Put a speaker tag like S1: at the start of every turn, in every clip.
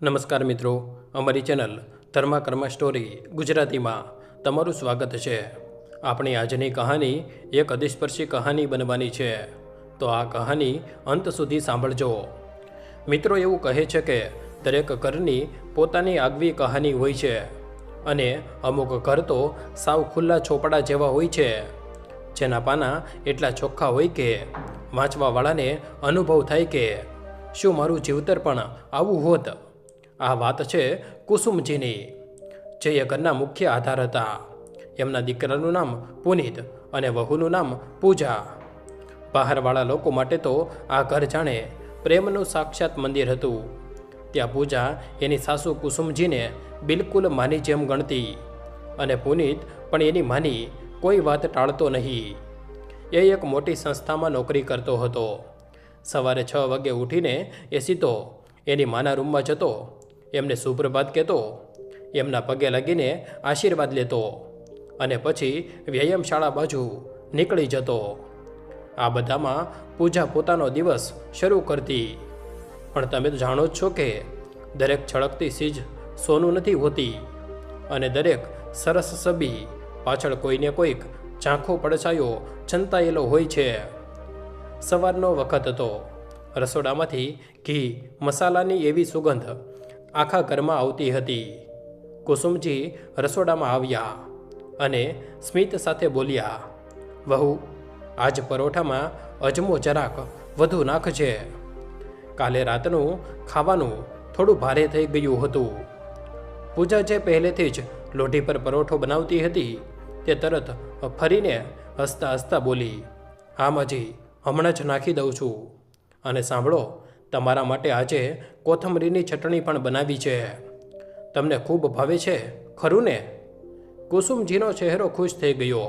S1: નમસ્કાર મિત્રો, અમારી ચેનલ ધર્મા કર્મા સ્ટોરી ગુજરાતીમાં તમારું સ્વાગત છે। આપણી આજની કહાની એક અતિસ્પર્શી કહાની બનવાની છે, તો આ કહાની અંત સુધી સાંભળજો। મિત્રો, એવું કહે છે કે દરેક ઘરની પોતાની આગવી કહાની હોય છે અને અમુક ઘર તો સાવ ખુલ્લા ચોપડા જેવા હોય છે, જેના પાના એટલા ચોખ્ખા હોય કે વાંચવાવાળાને અનુભવ થાય કે શું મારું જીવતર પણ આવું હોત। આ વાત છે કુસુમજીની, જે એ ઘરના મુખ્ય આધાર હતા। એમના દીકરાનું નામ પુનિત અને વહુનું નામ પૂજા। બહારવાળા લોકો માટે તો આ ઘર જાણે પ્રેમનું સાક્ષાત મંદિર હતું। ત્યાં પૂજા એની સાસુ કુસુમજીને બિલકુલ માની જેમ ગણતી અને પુનિત પણ એની માની કોઈ વાત ટાળતો નહીં। એ એક મોટી સંસ્થામાં નોકરી કરતો હતો। સવારે 6 વાગે ઉઠીને એ સીધો એની માના રૂમમાં જતો, એમને સુપ્રભાત કહેતો, એમના પગે લાગીને આશીર્વાદ લેતો અને પછી વ્યાયામશાળા બાજુ નીકળી જતો। આ બધામાં પૂજા પોતાનો દિવસ શરૂ કરતી। પણ તમે તો જાણો જ છો કે દરેક છળકતી ચીજ સોનું નથી હોતી અને દરેક સરસ છબી પાછળ કોઈને કોઈક ઝાંખો પડછાયો છંતાયેલો હોય છે। સવારનો વખત હતો। રસોડામાંથી ઘી મસાલાની એવી સુગંધ આખા ઘરમાં આવતી હતી। કુસુમજી રસોડામાં આવ્યા અને સ્મિત સાથે બોલ્યા, વહુ, આજ પરોઠામાં અજમો જરાક વધુ નાખજે। કાલે રાતનું ખાવાનું થોડું ભારે થઈ ગયું હતું। પૂજા જે પહેલેથી જ લોઢી પર પરોઠો બનાવતી હતી તે તરત ફરીને હસતા હસતા બોલી, હા માજી, હમણાં જ નાખી દઉં છું। અને સાંભળો, તમારા માટે આજે કોથમરીની ચટણી પણ બનાવી છે, તમને ખૂબ ભાવે છે ખરું ને? કુસુમજીનો ચહેરો ખુશ થઈ ગયો।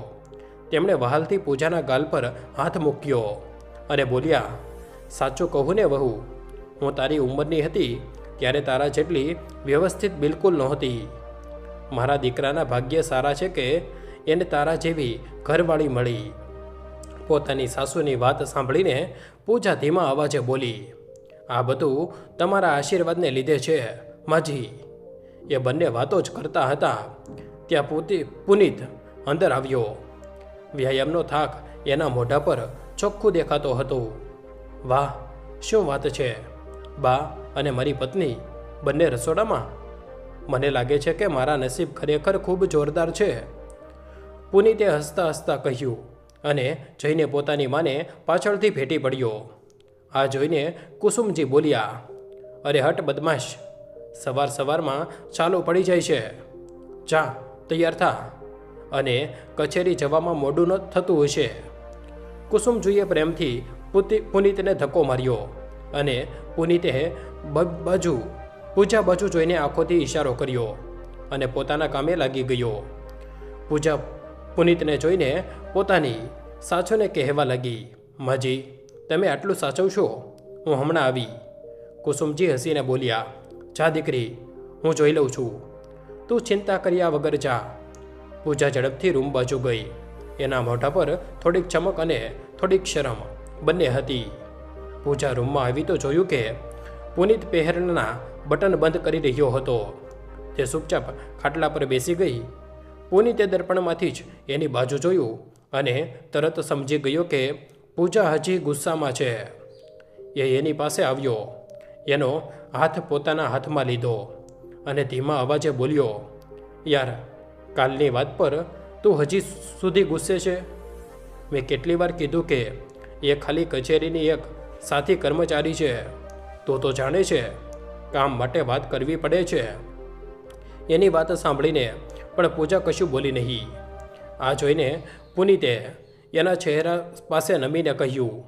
S1: તેમણે વહાલથી પૂજાના ગાલ પર હાથ મૂક્યો અને બોલ્યા, સાચું કહું ને વહુ, હું તારી ઉંમરની હતી ત્યારે તારા જેટલી વ્યવસ્થિત બિલકુલ નહોતી। મારા દીકરાના ભાગ્ય સારા છે કે એને તારા જેવી ઘરવાળી મળી। પોતાની સાસુની વાત સાંભળીને પૂજા ધીમા અવાજે બોલી, આ બધું તમારા આશીર્વાદને લીધે છે માજી। એ બંને વાતો જ કરતા હતા ત્યાં પુનિત અંદર આવ્યો। વ્યાયામનો થાક એના મોઢા પર ચોખ્ખું દેખાતો હતો। વાહ, શું વાત છે! બા અને મારી પત્ની બંને રસોડામાં? મને લાગે છે કે મારા નસીબ ખરેખર ખૂબ જોરદાર છે, પુનિતે હસતા હસતા કહ્યું અને જઈને પોતાની માને પાછળથી ભેટી પડ્યો। આ જોઈને કુસુમજી બોલ્યા, અરે હટ બદમાશ, સવાર સવારમાં ચાલુ પડી જાય છે, જા તૈયાર થા, અને કચેરી જવામાં મોડું ન થતું હશે। કુસુમજીએ પ્રેમથી પુનિતને ધક્કો માર્યો અને પુનિતે પૂજા બાજુ જોઈને આંખોથી ઇશારો કર્યો અને પોતાના કામે લાગી ગયો। પૂજા પુનિતને જોઈને પોતાની સાચોને કહેવા લાગી, માજી, તમે આટલું સાચવશો? હું હમણાં આવી। કુસુમજી હસીને બોલ્યા, જા દીકરી, હું જોઈ લઉં છું, તું ચિંતા કર્યા વગર જા। પૂજા ઝડપથી રૂમ બાજુ ગઈ। એના મોઢા પર થોડીક ચમક અને થોડીક શરમ બંને હતી। પૂજા રૂમમાં આવી તો જોયું કે પુનિત પહેરણના બટન બંધ કરી રહ્યો હતો। તે ચૂપચાપ ખાટલા પર બેસી ગઈ। પુનિતે દર્પણમાંથી જ એની બાજુ જોયું અને તરત સમજી ગયો કે પૂજા હજી ગુસ્સામાં છે। એ એની પાસે આવ્યો, એનો હાથ પોતાના હાથમાં લીધો અને ધીમા અવાજે બોલ્યો, યાર, કાલની વાત પર તું હજી સુધી ગુસ્સે છે? મેં કેટલી વાર કીધું કે એ ખાલી કચેરીની એક સાથી કર્મચારી છે, તો જાણે છે કામ માટે વાત કરવી પડે છે। એની વાત સાંભળીને પણ પૂજા કશું બોલી નહીં। આ જોઈને પુનિતે એના ચહેરા પાસે નમીને કહ્યું,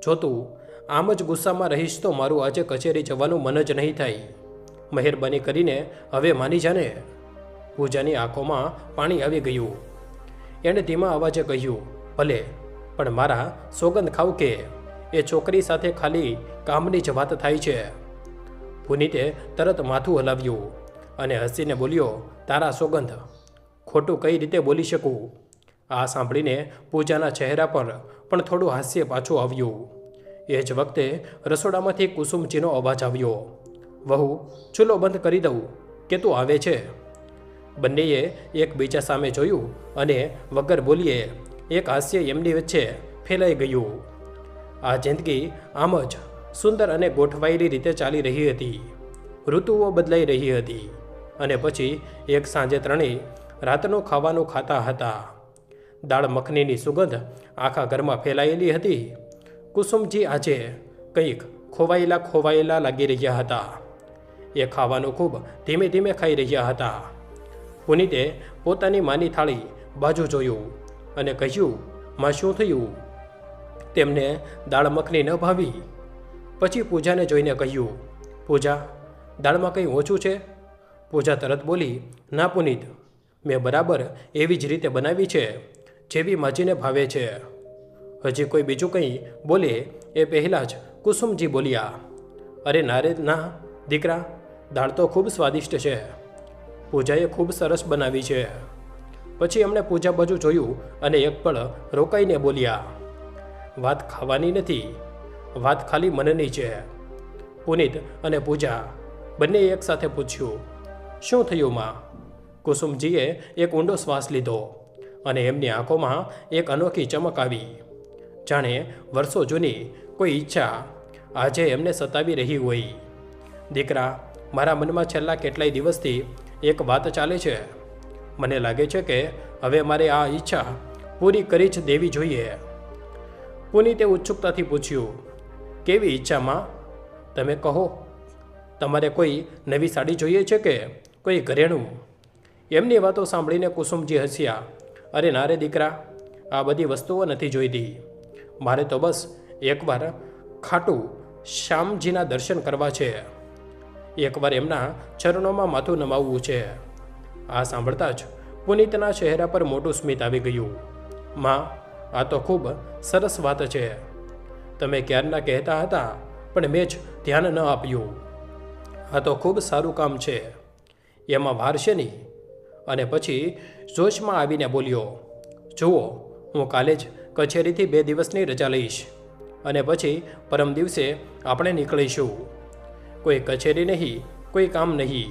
S1: જો તું આમ જ ગુસ્સામાં રહીશ તો મારું આજે કચેરી જવાનું મન જ નહીં થાય। મહેરબાની કરીને હવે માની જાને। પૂજાની આંખોમાં પાણી આવી ગયું। એણે ધીમા અવાજે કહ્યું, ભલે, પણ મારા સોગંદ ખાવ કે એ છોકરી સાથે ખાલી કામની જ વાત થાય છે। પુનિતે તરત માથું હલાવ્યું અને હસીને બોલ્યો, તારા સોગંદ? ખોટું કઈ રીતે બોલી શકું? આ સાંભળીને પૂજાના ચહેરા પર પણ થોડું હાસ્ય પાછું આવ્યું। એ જ વખતે રસોડામાંથી કુસુમજીનો અવાજ આવ્યો, વહુ, ચૂલો બંધ કરી દઉં કે તું આવે છે? બંનેએ એકબીજા સામે જોયું અને વગર બોલીએ એક હાસ્ય એમની વચ્ચે ફેલાઈ ગયું. આ જિંદગી આમ જ સુંદર અને ગોઠવાયેલી રીતે ચાલી રહી હતી. ઋતુઓ બદલાઈ રહી હતી અને પછી એક સાંજે ત્રણેય રાતનું ખાવાનું ખાતા હતા. દાળ મખનીની સુગંધ આખા ઘરમાં ફેલાયેલી હતી. કુસુમજી આજે કંઈક ખોવાયેલા લાગી રહ્યા હતા. એ ખાવાનું ખૂબ ધીમે ધીમે ખાઈ રહ્યા હતા. પુનીતે પોતાની માની થાળી બાજુ જોયું અને કહ્યું, માં શું થયું? તેમને દાળ મખની ન ભાવી. પછી પૂજાને જોઈને કહ્યું, પૂજા, દાળમાં કંઈ ઓછું છે? પૂજા તરત બોલી, ના પુનીત, મેં બરાબર એવી જ રીતે બનાવી છે જેવી માજીને ભાવે છે. હજી કોઈ બીજું કંઈ બોલે એ પહેલાં જ કુસુમજી બોલ્યા, અરે નારે ના દીકરા, દાળ તો ખૂબ સ્વાદિષ્ટ છે. પૂજાએ ખૂબ સરસ બનાવી છે. પછી એમણે પૂજા બાજુ જોયું અને એક પળ રોકાઈને બોલ્યા, વાત ખાવાની નથી, વાત ખાલી મનની છે. પુનીત અને પૂજા બંને એકસાથે પૂછ્યું, શું થયું માં? કુસુમજીએ એક ઊંડો શ્વાસ લીધો અને એમની આંખોમાં એક અનોખી ચમક આવી. જાણે વર્ષો જૂની કોઈ ઈચ્છા આજે એમને સતાવી રહી હોય. દીકરા, મારા મનમાં છેલ્લા કેટલાય દિવસથી એક વાત ચાલે છે. મને લાગે છે કે હવે મારે આ ઈચ્છા પૂરી કરી જ દેવી જોઈએ. પુનીતે ઉત્સુકતાથી પૂછ્યું, કેવી ઈચ્છામાં? તમે કહો. તમારે કોઈ નવી સાડી જોઈએ છે કે કોઈ ઘરેણું? એમની વાતો સાંભળીને કુસુમજી હસ્યા. અરે ના રે દીકરા, આ બધી વસ્તુઓ નથી જોઈતી. મારે તો બસ એકવાર ખાટું શ્યામજીના દર્શન કરવા છે. એકવાર એમના ચરણોમાં માથું નમાવવું છે. આ સાંભળતા જ પુનીતના ચહેરા પર મોટું સ્મિત આવી ગયું. માં, આ તો ખૂબ સરસ વાત છે. તમે ક્યારના કહેતા હતા પણ મેં જ ધ્યાન ન આપ્યું. આ તો ખૂબ સારું કામ છે. એમાં વાર છે નહીં. અને પછી જોશમાં આવીને બોલ્યો, જુઓ, હું કાલે જ કચેરીથી 2 દિવસની રજા લઈશ અને પછી પરમ દિવસે આપણે નીકળીશું. કોઈ કચેરી નહીં, કોઈ કામ નહીં,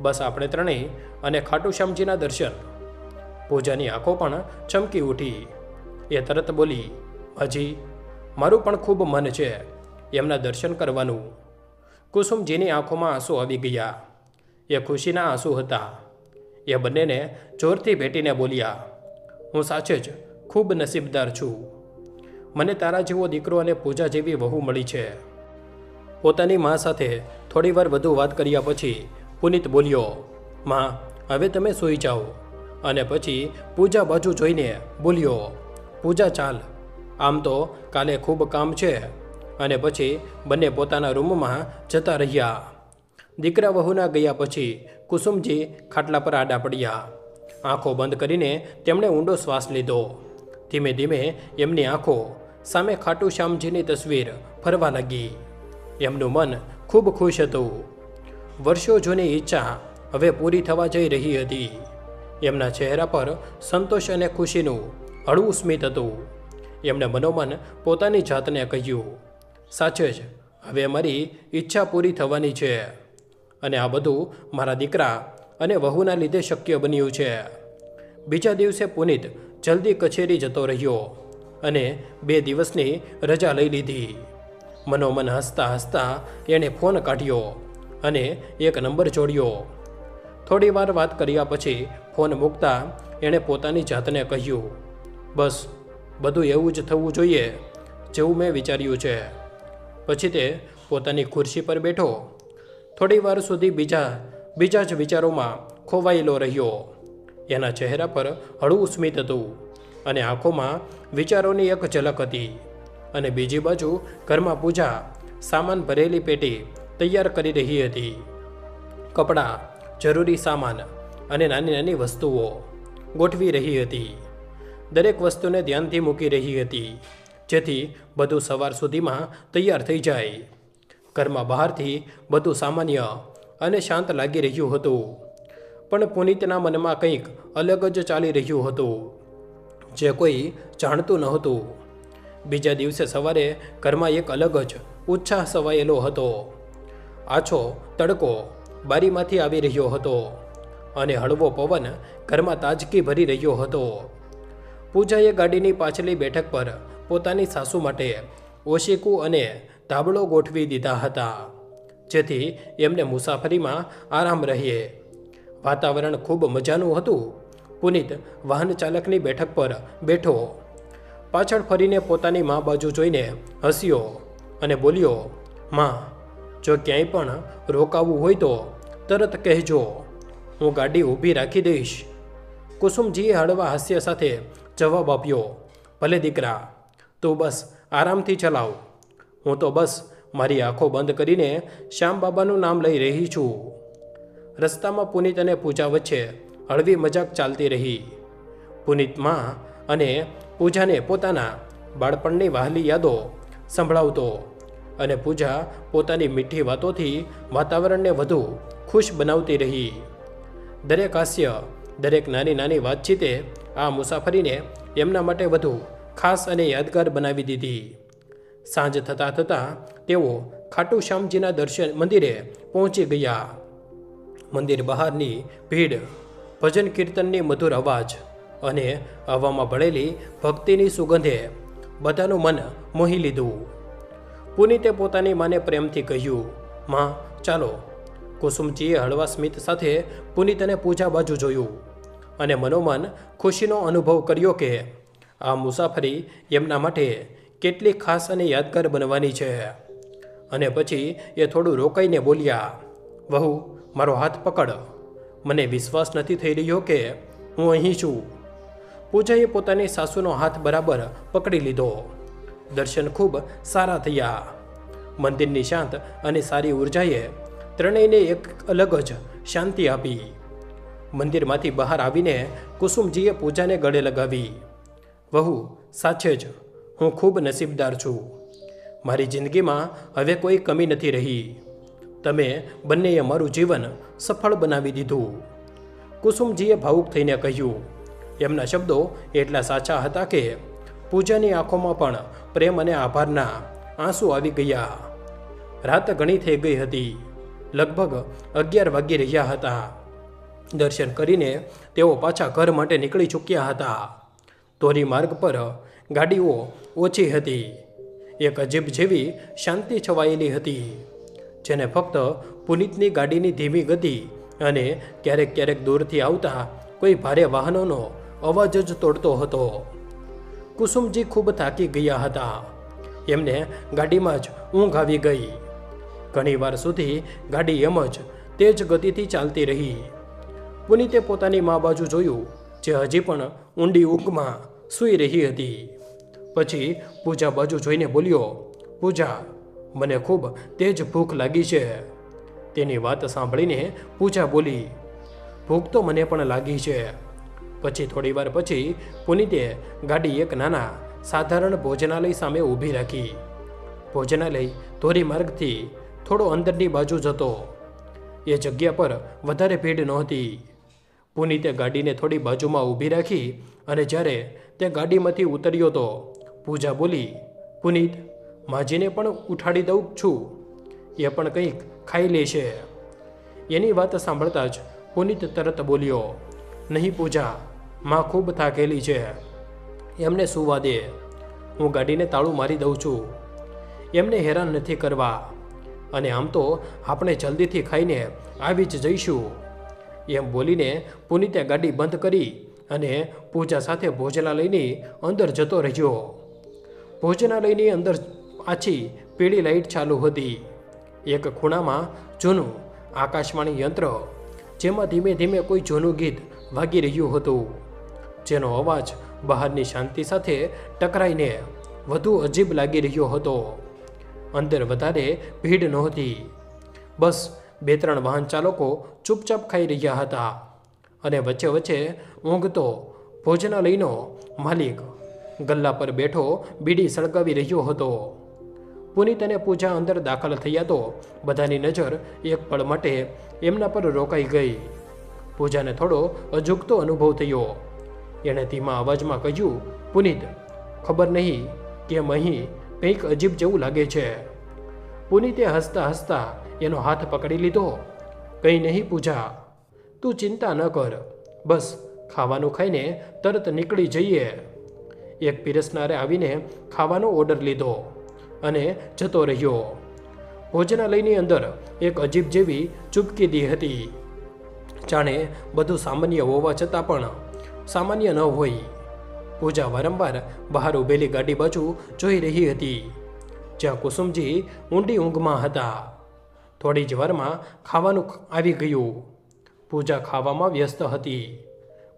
S1: બસ આપણે ત્રણેય અને ખાટુશ્યામજીના દર્શન. પૂજાની આંખો પણ ચમકી ઉઠી. એ તરત બોલી, હજી મારું પણ ખૂબ મન છે એમના દર્શન કરવાનું. કુસુમજીની આંખોમાં આંસુ આવી ગયા. એ ખુશીના આંસુ હતા. એ બંનેને જોરથી ભેટીને બોલ્યા, હું સાચે જ ખૂબ નસીબદાર છું. મને તારા જેવો દીકરો અને પૂજા જેવી વહુ મળી છે. પોતાની મા સાથે થોડીવાર વધુ વાત કર્યા પછી પુનીત બોલ્યો, માં, હવે તમે સૂઈ જાઓ. અને પછી પૂજા બાજુ જોઈને બોલ્યો, પૂજા ચાલ, આમ તો કાલે ખૂબ કામ છે. અને પછી બંને પોતાના રૂમમાં જતા રહ્યા. દીકરા વહુના ગયા પછી કુસુમજી ખાટલા પર આડા પડ્યા. આંખો બંધ કરીને તેમણે ઊંડો શ્વાસ લીધો. ધીમે ધીમે એમની આંખો સામે ખાટુશ્યામજીની તસવીર ફરવા લાગી. એમનું મન ખૂબ ખુશ હતું. વર્ષો જૂની ઈચ્છા હવે પૂરી થવા જઈ રહી હતી. એમના ચહેરા પર સંતોષ અને ખુશીનું હળવું સ્મિત હતું. એમણે મનોમન પોતાની જાતને કહ્યું, સાચે જ હવે મારી ઈચ્છા પૂરી થવાની છે અને આ બધું મારા દીકરા અને વહુના લીધે શક્ય બન્યું છે. બીજા દિવસે પુનીત જલ્દી કચેરી જતો રહ્યો અને 2 દિવસની રજા લઈ લીધી. મનોમન હસતા હસતા એણે ફોન કાઢ્યો અને એક નંબર જોડ્યો. થોડી વાર વાત કર્યા પછી ફોન મૂકતા એણે પોતાની જાતને કહ્યું, બસ બધું એવું જ થવું જોઈએ જેવું મેં વિચાર્યું છે. પછી તે પોતાની ખુરશી પર બેઠો. થોડી વાર સુધી બીજા જ વિચારોમાં ખોવાયેલો રહ્યો. એના ચહેરા પર હળવું સ્મિત હતું અને આંખોમાં વિચારોની એક ઝલક હતી. અને બીજી બાજુ ઘરમાં પૂજા સામાન ભરેલી પેટી તૈયાર કરી રહી હતી. કપડાં, જરૂરી સામાન અને નાની નાની વસ્તુઓ ગોઠવી રહી હતી. દરેક વસ્તુને ધ્યાનથી મૂકી રહી હતી જેથી બધું સવાર સુધીમાં તૈયાર થઈ જાય. ઘરમાં બહારથી બધું સામાન્ય અને શાંત લાગી રહ્યું હતું, પણ પુનીતના મનમાં કંઈક અલગ જ ચાલી રહ્યું હતું જે કોઈ જાણતું નહોતું. બીજા દિવસે સવારે ઘરમાં એક અલગ જ ઉત્સાહ છવાયેલો હતો. આછો તડકો બારીમાંથી આવી રહ્યો હતો અને હળવો પવન ઘરમાં તાજગી ભરી રહ્યો હતો. પૂજાએ ગાડીની પાછલી બેઠક પર પોતાની સાસુ માટે ઓશીકું અને ધાબળો ગોઠવી દીધા હતા, જેથી એમને મુસાફરીમાં આરામ રહે. વાતાવરણ ખૂબ મજાનું હતું. પુનિત વાહન ચાલકની બેઠક પર બેઠો. પાછળ ફરીને પોતાની મા બાજુ જોઈને હસ્યો અને બોલ્યો, માં, જો ક્યાંય પણ રોકાવું હોય તો તરત કહેજો, હું ગાડી ઊભી રાખી દઈશ. કુસુમજીએ હળવા હાસ્ય સાથે જવાબ આપ્યો, ભલે દીકરા, તું બસ આરામથી ચલાવ. હું તો બસ મારી આંખો બંધ કરીને શ્યામ બાબાનું નામ લઈ રહી છું. રસ્તામાં પુનિત અને પૂજા વચ્ચે હળવી મજાક ચાલતી રહી. પુનિત માં અને પૂજાને પોતાના બાળપણની વહાલી યાદો સંભળાવતો અને પૂજા પોતાની મીઠી વાતોથી વાતાવરણને વધુ ખુશ બનાવતી રહી. દરેક હાસ્ય, દરેક નાની નાની વાતચીતે આ મુસાફરીને એમના માટે વધુ ખાસ અને યાદગાર બનાવી દીધી. સાંજ થતાં થતાં તેઓ ખાટુ શ્યામજીના મંદિરે પહોંચી ગયા. મંદિર બહારની ભીડ, ભજન કીર્તનની મધુર અવાજ અને હવામાં ભળેલી ભક્તિની સુગંધે બધાનું મન મોહી લીધું. પુનિતે પોતાની માને પ્રેમથી કહ્યું, માં, ચાલો. કુસુમજીએ હળવા સ્મિત સાથે પુનિત અને પૂજા બાજુ જોયું અને મનોમન ખુશીનો અનુભવ કર્યો કે આ મુસાફરી એમના માટે કેટલી ખાસ અને યાદગાર બનવાની છે. અને પછી એ થોડું રોકાઈને બોલ્યા, વહુ, મારો હાથ પકડ. મને વિશ્વાસ નથી થઈ રહ્યો કે હું અહીં છું. પૂજાએ પોતાની સાસુનો હાથ બરાબર પકડી લીધો. દર્શન ખૂબ સારા થયા. મંદિરની શાંત અને સારી ઉર્જાએ ત્રણેયને એક અલગ જ શાંતિ આપી. મંદિરમાંથી બહાર આવીને કુસુમજીએ પૂજાને ગળે લગાવી. વહુ, સાચે જ હું ખૂબ નસીબદાર છું. મારી જિંદગીમાં હવે કોઈ કમી નથી રહી. તમે બંનેએ મારું જીવન સફળ બનાવી દીધું. કુસુમજીએ ભાવુક થઈને કહ્યું. એમના શબ્દો એટલા સાચા હતા કે પૂજાની આંખોમાં પણ પ્રેમ અને આભારના આંસુ આવી ગયા. રાત ઘણી થઈ ગઈ હતી. લગભગ 11 વાગી રહ્યા હતા. દર્શન કરીને તેઓ પાછા ઘર માટે નીકળી ચૂક્યા હતા. ધોરીમાર્ગ પર ગાડીઓ ઓછી હતી. એક અજીબ જેવી શાંતિ છવાયેલી હતી, જેને ફક્ત પુનિતની ગાડીની ધીમી ગતિ અને ક્યારેક ક્યારેક દૂરથી આવતા કોઈ ભારે વાહનોનો અવાજ જ તોડતો હતો. કુસુમજી ખૂબ થાકી ગયા હતા. એમને ગાડીમાં જ ઊંઘ આવી ગઈ. ઘણીવાર સુધી ગાડી એમ જ તેજ ગતિથી ચાલતી રહી. પુનિતે પોતાની મા બાજુ જોયું, જે હજી પણ ઊંડી ઊંઘમાં સૂઈ રહી હતી. પછી પૂજા બાજુ જોઈને બોલ્યો, પૂજા, મને ખૂબ તેજ ભૂખ લાગી છે. તેની વાત સાંભળીને પૂજા બોલી, ભૂખ તો મને પણ લાગી છે. પછી થોડીવાર પછી પુનિતે ગાડી એક નાના સાધારણ ભોજનાલય સામે ઊભી રાખી. ભોજનાલય ધોરીમાર્ગથી થોડો અંદરની બાજુ જતો. એ જગ્યા પર વધારે ભીડ નહોતી. પુનિતે ગાડીને થોડી બાજુમાં ઊભી રાખી અને જ્યારે તે ગાડીમાંથી ઉતર્યો તો પૂજા બોલી, પુનિત, માજીને પણ ઉઠાડી દઉં છું, એ પણ કંઈક ખાઈ લેશે. એની વાત સાંભળતા જ પુનિત તરત બોલ્યો, નહીં પૂજા, માં ખૂબ થાકેલી છે, એમને સૂવા દે. હું ગાડીને તાળું મારી દઉં છું. એમને હેરાન નથી કરવા. અને આમ તો આપણે જલ્દીથી ખાઈને આવી જ જઈશું. એમ બોલીને પુનિતે ગાડી બંધ કરી અને પૂજા સાથે ભોજનાલયની અંદર જતો રહ્યો. ભોજનાલયની અંદર આછી પીળી લાઇટ ચાલુ હતી. એક ખૂણામાં જૂનું આકાશવાણી યંત્ર, જેમાં ધીમે ધીમે કોઈ જૂનું ગીત વાગી રહ્યું હતું, જેનો અવાજ બહારની શાંતિ સાથે ટકરાઈને વધુ અજીબ લાગી રહ્યો હતો. અંદર વધારે ભીડ નહોતી. બસ 2-3 વાહન ચાલકો ચૂપચાપ ખાઈ રહ્યા હતા અને વચ્ચે વચ્ચે ઊંઘતો ભોજનાલયનો માલિક ગલ્લા પર બેઠો બીડી સળગાવી રહ્યો હતો. પુનિત અને પૂજા અંદર દાખલ થયા તો બધાની નજર એક પળ માટે એમના પર રોકાઈ ગઈ. પૂજાને થોડો અજુગતો અનુભવ થયો. એણે ધીમા અવાજમાં કહ્યું, પુનિત, ખબર નહીં કેમ અહીં કંઈક અજીબ જેવું લાગે છે. પુનિતે હસતા હસતા એનો હાથ પકડી લીધો. કંઈ નહીં પૂજા, તું ચિંતા ન કર, બસ ખાવાનું ખાઈને તરત નીકળી જઈએ. એક પીરસનારે આવીને ખાવાનો ઓર્ડર લીધો અને જતો રહ્યો. ભોજનાલયની અંદર એક અજીબ જેવી ચૂપકીદી હતી. જાણે બધું સામાન્ય હોવા છતાં પણ સામાન્ય ન હોય. પૂજા વારંવાર બહાર ઊભેલી ગાડી બાજુ જોઈ રહી હતી, જ્યાં કુસુમજી ઊંડી ઊંઘમાં હતા. થોડી જ વારમાં ખાવાનું આવી ગયું. પૂજા ખાવામાં વ્યસ્ત હતી,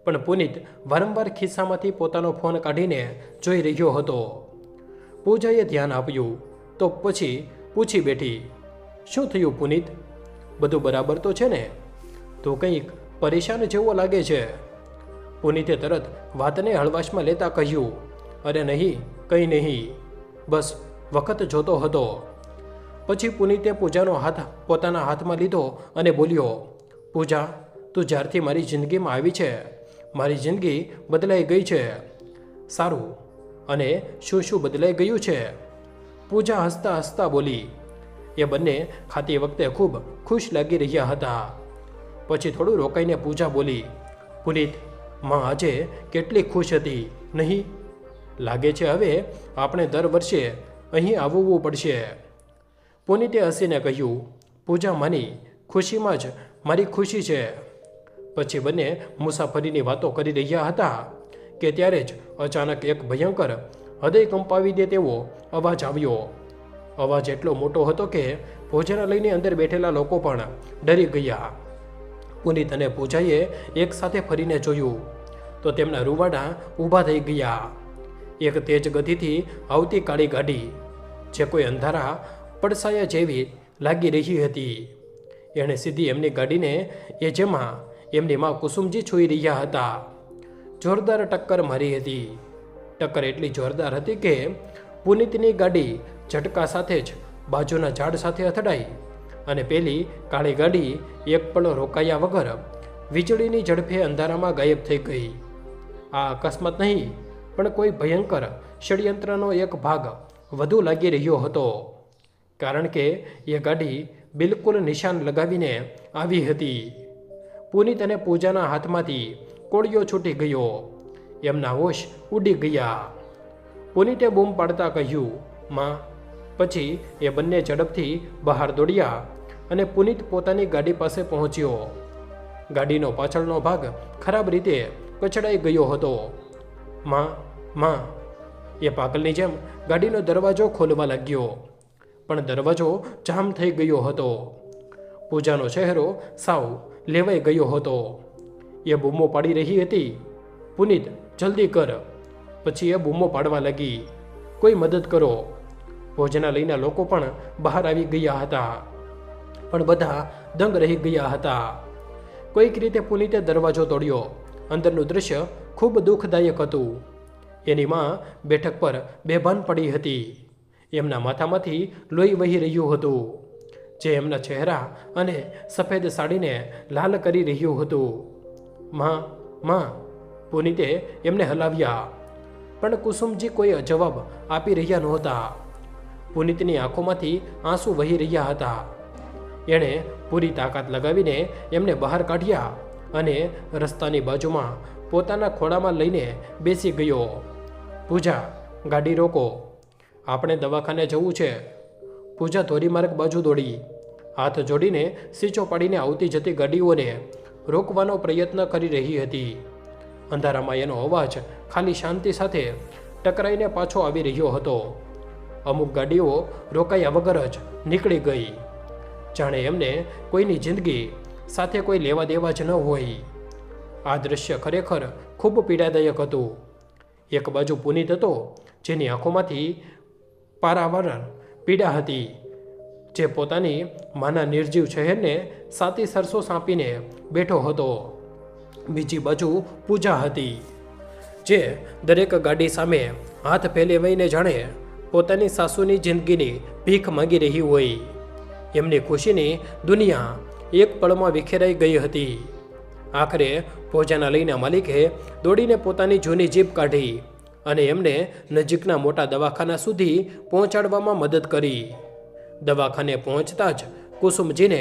S1: પણ પુનિત વારંવાર ખિસ્સામાંથી પોતાનો ફોન કાઢીને જોઈ રહ્યો હતો. પૂજાએ ધ્યાન આપ્યું તો પછી પૂછી બેઠી, શું થયું પુનિત? બધું બરાબર તો છે ને? તો કંઈક પરેશાન જેવો લાગે છે. પુનિતે તરત વાતને હળવાશમાં લેતા કહ્યું, અરે નહીં, કંઈ નહીં, બસ વખત જોતો હતો. પછી પુનિતે પૂજાનો હાથ પોતાના હાથમાં લીધો અને બોલ્યો, પૂજા, તું જ્યારથી મારી જિંદગીમાં આવી છે, મારી જિંદગી બદલાઈ ગઈ છે. સારું, અને શું શું બદલાઈ ગયું છે? પૂજા હસતા હસતા બોલી. એ બંને ખાતી વખતે ખૂબ ખુશ લાગી રહ્યા હતા. પછી થોડું રોકાઈને પૂજા બોલી, પુનિત, માં આજે કેટલી ખુશ હતી નહીં? લાગે છે હવે આપણે દર વર્ષે અહીં આવવું પડશે. પુનિતે હસીને કહ્યું, પૂજા માની ખુશીમાં જ મારી ખુશી છે. પછી બંને મુસાફરીની વાતો કરી રહ્યા હતા કે ત્યારે જ અચાનક એક ભયંકર હૃદય કંપાવી દે તેવો અવાજ આવ્યો. અવાજ એટલો મોટો હતો કે ભોજનાલયની અંદર બેઠેલા લોકો પણ ડરી ગયા. પુનિત અને પૂજાએ એક સાથે ફરીને જોયું તો તેમના રૂવાડા ઊભા થઈ ગયા. એક તેજ ગતિથી આવતી કાળી ગાડી, જે કોઈ અંધારા પડછાયા જેવી લાગી રહી હતી. એણે સીધી એમની ગાડીને જેમાં એમની માં કુસુમજી છોઈ રહ્યા હતા, જોરદાર ટક્કર મારી હતી. ટક્કર એટલી જોરદાર હતી કે પુનિતની ગાડી ઝટકા સાથે જ બાજુના ઝાડ સાથે અથડાઈ અને પેલી કાળી ગાડી એક પળ રોકાયા વગર વીજળીની ઝડપે અંધારામાં ગાયબ થઈ ગઈ. આ અકસ્માત નહીં, પણ કોઈ ભયંકર ષડયંત્રનો એક ભાગ વધુ લાગી રહ્યો હતો, કારણ કે એ ગાડી બિલકુલ નિશાન લગાવીને આવી હતી. પુનિત અને પૂજાના હાથમાંથી કોળિયો છૂટી ગયો. એમના હોશ ઉડી ગયા. પુનિતે બૂમ પાડતા કહ્યું, માં. પછી એ બંને ઝડપથી બહાર દોડ્યા અને પુનિત પોતાની ગાડી પાસે પહોંચ્યો. ગાડીનો પાછળનો ભાગ ખરાબ રીતે કચડાઈ ગયો હતો. માં. એ પાગલની જેમ ગાડીનો દરવાજો ખોલવા લાગ્યો, પણ દરવાજો જામ થઈ ગયો હતો. પૂજાનો ચહેરો સાવ લેવાઈ ગયો હતો. એ બૂમો પાડી રહી હતી, પુનિત, જલ્દી કર. પછી એ બૂમો પાડવા લાગી, કોઈ મદદ કરો. ભોજનાલયના લોકો પણ બહાર આવી ગયા હતા, પણ બધા દંગ રહી ગયા હતા. કોઈક રીતે પુનિતે દરવાજો તોડ્યો. અંદરનું દૃશ્ય ખૂબ દુઃખદાયક હતું. એની માં બેઠક પર બેભાન પડી હતી. એમના માથામાંથી લોહી વહી રહ્યું હતું, જે એમના ચહેરા અને સફેદ સાડીને લાલ કરી રહ્યું હતું. માં. પુનિતે એમને હલાવ્યા, પણ કુસુમજી કોઈ જવાબ આપી રહ્યા નહોતા. પુનિતની આંખોમાંથી આંસુ વહી રહ્યા હતા. એણે પૂરી તાકાત લગાવીને એમને બહાર કાઢ્યા અને રસ્તાની બાજુમાં પોતાના ખોળામાં લઈને બેસી ગયો. પૂજા, ગાડી રોકો, આપણે દવાખાને જવું છે. પૂજા ધોરીમાર્ગ બાજુ દોડી, હાથ જોડીને સીચો પાડીને આવતી જતી ગાડીઓને રોકવાનો પ્રયત્ન કરી રહી હતી. અંધારામાં એનો અવાજ ખાલી શાંતિ સાથે ટકરાઈને પાછો આવી રહ્યો હતો. અમુક ગાડીઓ રોકાયા વગર જ નીકળી ગઈ, જાણે એમને કોઈની જિંદગી સાથે કોઈ લેવા દેવા જ ન હોય. આ દૃશ્ય ખરેખર ખૂબ પીડાદાયક હતું. એક બાજુ પુનિત હતો, જેની આંખોમાંથી પારાવાર પીડા હતી, જે પોતાની માના નિર્જીવ શહેરને સાતી સરસો સાંપીને બેઠો હતો. બીજી બાજુ પૂજા હતી, જે દરેક ગાડી સામે હાથ ફેલાવીને જાણે પોતાની સાસુની જિંદગીની ભીખ માંગી રહી હોય. એમની ખુશીની દુનિયા એક પળમાં વિખેરાઈ ગઈ હતી. આખરે ભોજનાલયના માલિકે દોડીને પોતાની જૂની જીપ કાઢી અને એમને નજીકના મોટા દવાખાના સુધી પહોંચાડવામાં મદદ કરી. દવાખાને પહોંચતા જ કુસુમજીને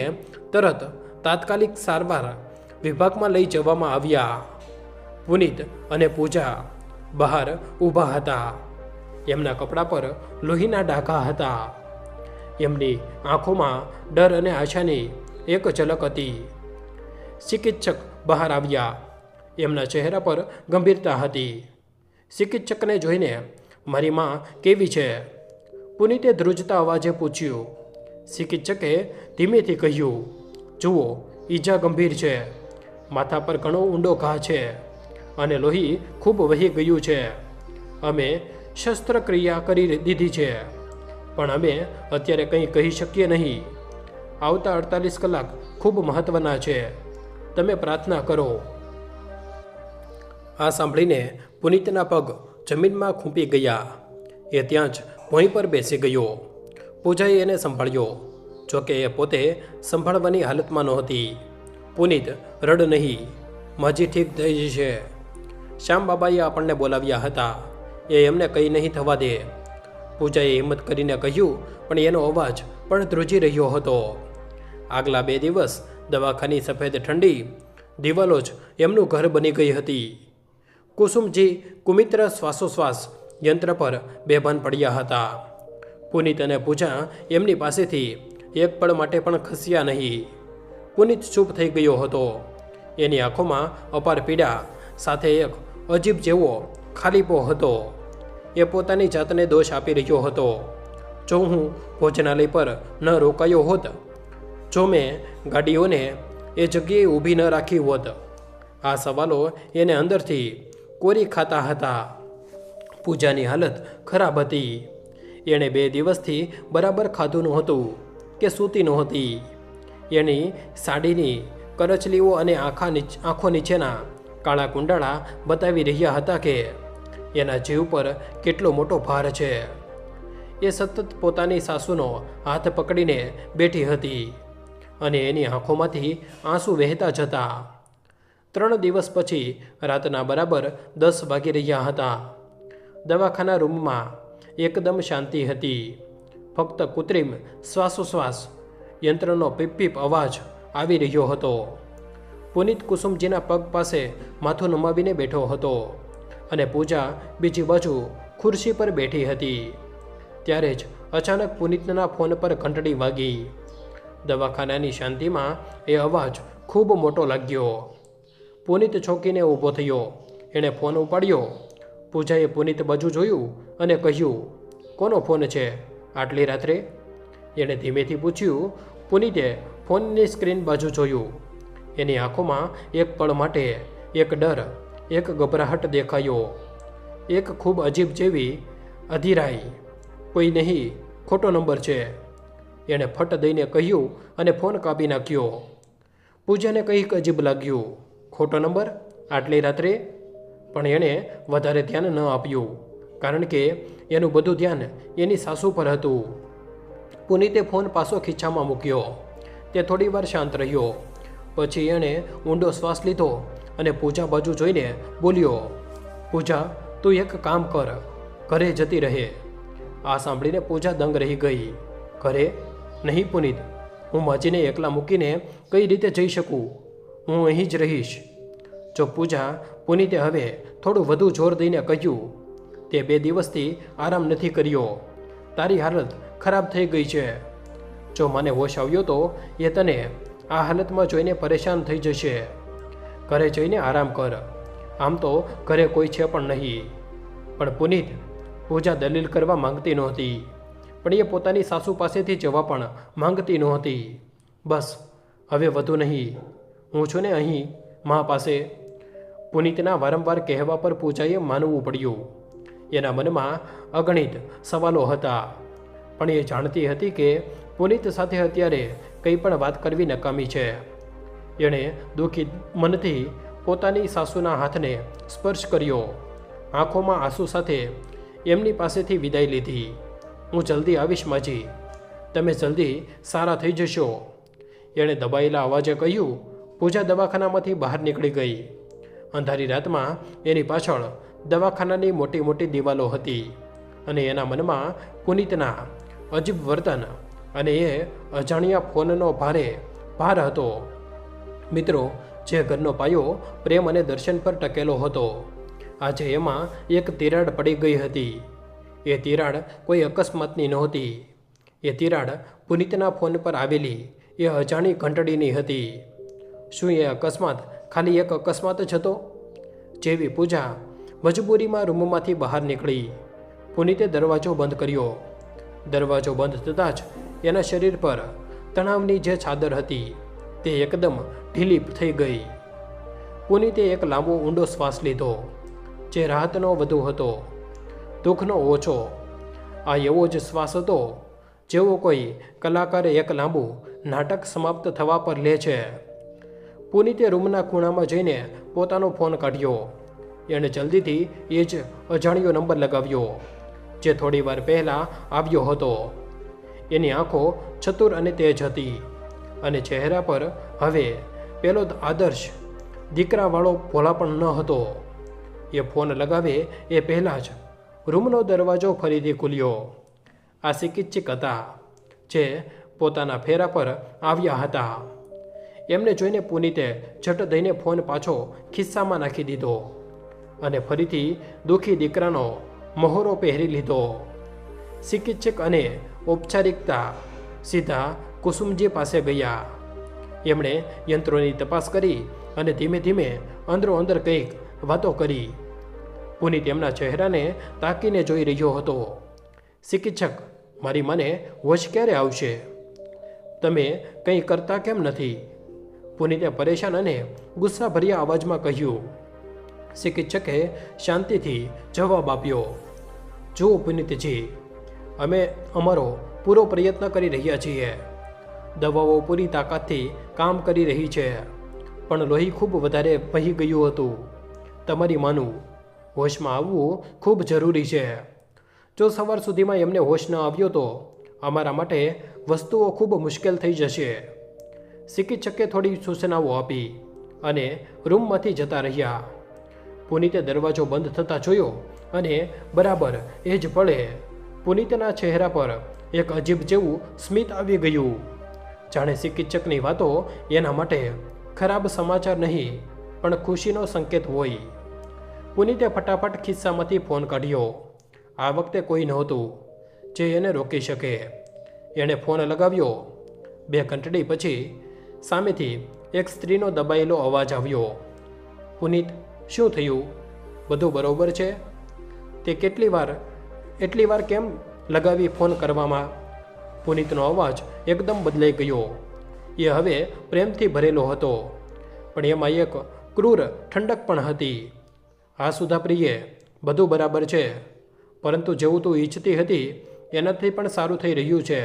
S1: તરત તાત્કાલિક સારવાર વિભાગમાં લઈ જવામાં આવ્યા. પુનિત અને પૂજા બહાર ઊભા હતા. એમના કપડા પર લોહીના ડાઘા હતા. એમની આંખોમાં ડર અને આશાની એક ઝલક હતી. ચિકિત્સક બહાર આવ્યા. એમના ચહેરા પર ગંભીરતા હતી. ચિકિત્સકને જોઈને મારી માં કેવી છે? પુનિતે ધ્રુજતા અવાજે પૂછ્યું. ચિકિત્સકે ધીમેથી કહ્યું, જુઓ, ઈજા ગંભીર છે. માથા પર ઘણો ઊંડો ઘા છે અને લોહી ખૂબ વહી ગયું છે. અમે શસ્ત્રક્રિયા કરી દીધી છે, પણ અમે અત્યારે કંઈ કહી શકીએ નહીં. આવતા 48 કલાક ખૂબ મહત્ત્વના છે. તમે પ્રાર્થના કરો. આ સાંભળીને પુનિતના પગ જમીનમાં ખૂંપી ગયા. એ ત્યાં જ ભોંય પર બેસી ગયો. પૂજાએ એને સંભાળ્યો. જોકે એ પોતે સંભાળવાની હાલતમાં નહોતી. પુનિત, રડ નહીં, માજી ઠીક થઈ જશે. શ્યામ બાબાએ આપણને બોલાવ્યા હતા. એ એમને કંઈ નહીં થવા દે. પૂજાએ હિંમત કરીને કહ્યું, પણ એનો અવાજ પણ ધ્રુજી રહ્યો હતો. આગલા 2 દિવસ દવાખાની સફેદ ઠંડી દિવાલો જ એમનું ઘર બની ગઈ હતી. કુસુમજી કુમિત્ર શ્વાસોશ્વાસ યંત્ર પર બેભાન પડ્યા હતા. પુનિત અને પૂજા એમની પાસેથી એક પળ માટે પણ ખસ્યા નહીં. પુનિત ચૂપ થઈ ગયો હતો. એની આંખોમાં અપાર પીડા સાથે એક અજીબ જેવો ખાલીપો હતો. એ પોતાની જાતને દોષ આપી રહ્યો હતો. જો હું ભોજનાલય પર ન રોકાયો હોત, જો મેં ગાડીઓને એ જગ્યાએ ઊભી ન રાખી હોત, આ સવાલો એને અંદરથી કોરી ખાતા હતા. પૂજાની હાલત ખરાબ હતી. એણે 2 દિવસથી બરાબર ખાધું નહોતું કે સૂતી નહોતી. એની સાડીની કરચલીઓ અને આંખો નીચેના કાળા કુંડાળા બતાવી રહ્યા હતા કે એના જીવ પર કેટલો મોટો ભાર છે. એ સતત પોતાની સાસુનો હાથ પકડીને બેઠી હતી અને એની આંખોમાંથી આંસુ વહેતા જતા. 3 દિવસ પછી રાતના બરાબર 10 વાગી રહ્યા હતા. દવાખાના રૂમમાં એકદમ શાંતિ હતી. ફક્ત કૃત્રિમ શ્વાસોશ્વાસ યંત્રનો પીપ અવાજ આવી રહ્યો હતો. પુનિત કુસુમજીના પગ પાસે માથું નમાવીને બેઠો હતો અને પૂજા બીજી બાજુ ખુરશી પર બેઠી હતી. ત્યારે જ અચાનક પુનિતના ફોન પર ઘંટડી વાગી. દવાખાનાની શાંતિમાં એ અવાજ ખૂબ મોટો લાગ્યો. પુનિત ચોંકીને ઊભો થયો. એણે ફોન ઉપાડ્યો. પૂજાએ પુનિત બાજુ જોયું અને કહ્યું, કોનો ફોન છે આટલી રાત્રે? એણે ધીમેથી પૂછ્યું. પુનિતે ફોનની સ્ક્રીન બાજુ જોયું. એની આંખોમાં એક પળ માટે એક ડર, એક ગભરાહટ દેખાયો. એક ખૂબ અજીબ જેવી અધીરાઈ. કોઈ નહીં, ખોટો નંબર છે, એણે ફટ દઈને કહ્યું અને ફોન કાપી નાખ્યો. પૂજાને કંઈક અજીબ લાગ્યું. ખોટો નંબર આટલી રાત્રે? પણ એણે વધારે ધ્યાન ન આપ્યું, કારણ કે એનું બધું ધ્યાન એની સાસુ પર હતું. પુનિતે ફોન પાછો ખીચામાં મૂક્યો. તે થોડીવાર શાંત રહ્યો. પછી એણે ઊંડો શ્વાસ લીધો અને પૂજા બાજુ જોઈને બોલ્યો, પૂજા, તું એક કામ કર, ઘરે જતી રહે. આ સાંભળીને પૂજા દંગ રહી ગઈ. ઘરે? નહીં પુનિત, હું માજીને એકલા મૂકીને કઈ રીતે જઈ શકું? હું અહીં જ રહીશ. જો પૂજા, પુનિતે હવે થોડું વધુ જોર દઈને કહ્યું, તે 2 દિવસથી આરામ નથી કર્યો. તારી હાલત ખરાબ થઈ ગઈ છે. જો મને હોશ આવ્યો તો એ તને આ હાલતમાં જોઈને પરેશાન થઈ જશે. ઘરે જઈને આરામ કર. આમ તો ઘરે કોઈ છે પણ નહીં. પણ પુનિત, પૂજા દલીલ કરવા માંગતી નહોતી, પણ એ પોતાની સાસુ પાસેથી જવા પણ માંગતી નહોતી. બસ, હવે વધુ નહીં, હું છું ને અહીં મા પાસે. પુનિતના વારંવાર કહેવા પર પૂજાએ માનવું પડ્યું. એના મનમાં અગણિત સવાલો હતા, પણ એ જાણતી હતી કે પુનિત સાથે અત્યારે કંઈ પણ વાત કરવી નકામી છે. એણે દુઃખી મનથી પોતાની સાસુના હાથને સ્પર્શ કર્યો. આંખોમાં આંસુ સાથે એમની પાસેથી વિદાય લીધી. હું જલ્દી આવીશ માજી, તમે જલ્દી સારા થઈ જશો, એણે દબાયેલા અવાજે કહ્યું. પૂજા દવાખાનામાંથી બહાર નીકળી ગઈ. અંધારી રાતમાં એની પાછળ દવાખાનાની મોટી મોટી દિવાલો હતી અને એના મનમાં પુનિતના અજીબ વર્તન અને એ અજાણ્યા ફોનનો ભાર હતો. મિત્રો, જે ઘરનો પાયો પ્રેમ અને દર્શન પર ટકેલો હતો, આજે એમાં એક તિરાડ પડી ગઈ હતી. એ તિરાડ કોઈ અકસ્માતની નહોતી. એ તિરાડ પુનિતના ફોન પર આવેલી એ અજાણી ઘંટડીની હતી. શું એ અકસ્માત ખાલી એક અકસ્માત જ હતો? જેવી પૂજા મજબૂરીમાં રૂમમાંથી બહાર નીકળી, પુનિતે દરવાજો બંધ કર્યો. દરવાજો બંધ થતાં જ એના શરીર પર તણાવની જે ચાદર હતી તે એકદમ ઢીલી થઈ ગઈ. પુનિતે એક લાંબો ઊંડો શ્વાસ લીધો, જે રાહતનો વધુ હતો, દુઃખનો ઓછો. આ એવો જ શ્વાસ હતો જેવો કોઈ કલાકાર એક લાંબુ નાટક સમાપ્ત થવા પર લે છે. પુનિતે રૂમના ખૂણામાં જઈને પોતાનો ફોન કાઢ્યો. એણે જલ્દીથી એ જ અજાણ્યો નંબર લગાવ્યો જે થોડી વાર પહેલાં આવ્યો હતો. એની આંખો ચતુર અને તેજ હતી અને ચહેરા પર હવે પેલો આદર્શ દીકરાવાળો ભોળાપણ ન હતો. એ ફોન લગાવે એ પહેલાં જ રૂમનો દરવાજો ફરીથી ખુલ્યો. આ ચિકિત્સક હતા જે પોતાના ફેરા પર આવ્યા હતા. એમને જોઈને પુનિતે ઝટ દઈને ફોન પાછો ખિસ્સામાં નાખી દીધો અને ફરીથી દુઃખી દીકરાનો મહોરો પહેરી લીધો. ચિકિત્સક અને ઔપચારિકતા સીધા કુસુમજી પાસે ગયા. એમણે યંત્રોની તપાસ કરી અને ધીમે ધીમે અંદરો અંદર કંઈક વાતો કરી. પુનિત એમના ચહેરાને તાકીને જોઈ રહ્યો હતો. ચિકિત્સક, મારી માને હોશ ક્યારે આવશે? તમે કંઈ કરતા કેમ નથી? પુનિતે પરેશાન અને ગુસ્સાભર્યા અવાજમાં કહ્યું. ચિકિત્સકે શાંતિથી જવાબ આપ્યો, જુઓ પુનિતજી, અમે અમારો પૂરો પ્રયત્ન કરી રહ્યા છીએ. દવાઓ પૂરી તાકાતથી કામ કરી રહી છે, પણ લોહી ખૂબ વધારે વહી ગયું હતું. તમારી માનું હોશમાં આવવું ખૂબ જરૂરી છે. જો સવાર સુધીમાં એમને હોશ ન આવ્યો તો અમારા માટે વસ્તુઓ ખૂબ મુશ્કેલ થઈ જશે. ચિકિત્સકે થોડી સૂચનાઓ આપી અને રૂમમાંથી જતા રહ્યા. પુનિતે દરવાજો બંધ થતાં જોયો અને બરાબર એ જ પળે પુનિતના ચહેરા પર એક અજીબ જેવું સ્મિત આવી ગયું, જાણે ચિકિત્સકની વાતો એના માટે ખરાબ સમાચાર નહીં પણ ખુશીનો સંકેત હોય. પુનિતે ફટાફટ ખિસ્સામાંથી ફોન કાઢ્યો. આ વખતે કોઈ નહોતું જે એને રોકી શકે. એણે ફોન લગાવ્યો. 2 ઘંટડી પછી સામેથી એક સ્ત્રીનો દબાયેલો અવાજ આવ્યો. પુનિત, શું થયું? બધું બરોબર છે? તે એટલી વાર કેમ લગાવી ફોન કરવામાં? પુનિતનો અવાજ એકદમ બદલાઈ ગયો. એ હવે પ્રેમથી ભરેલો હતો, પણ એમાં એક ક્રૂર ઠંડક પણ હતી. હા સુધાપ્રિયે, બધું બરાબર છે, પરંતુ જેવું તું ઈચ્છતી હતી એનાથી પણ સારું થઈ રહ્યું છે.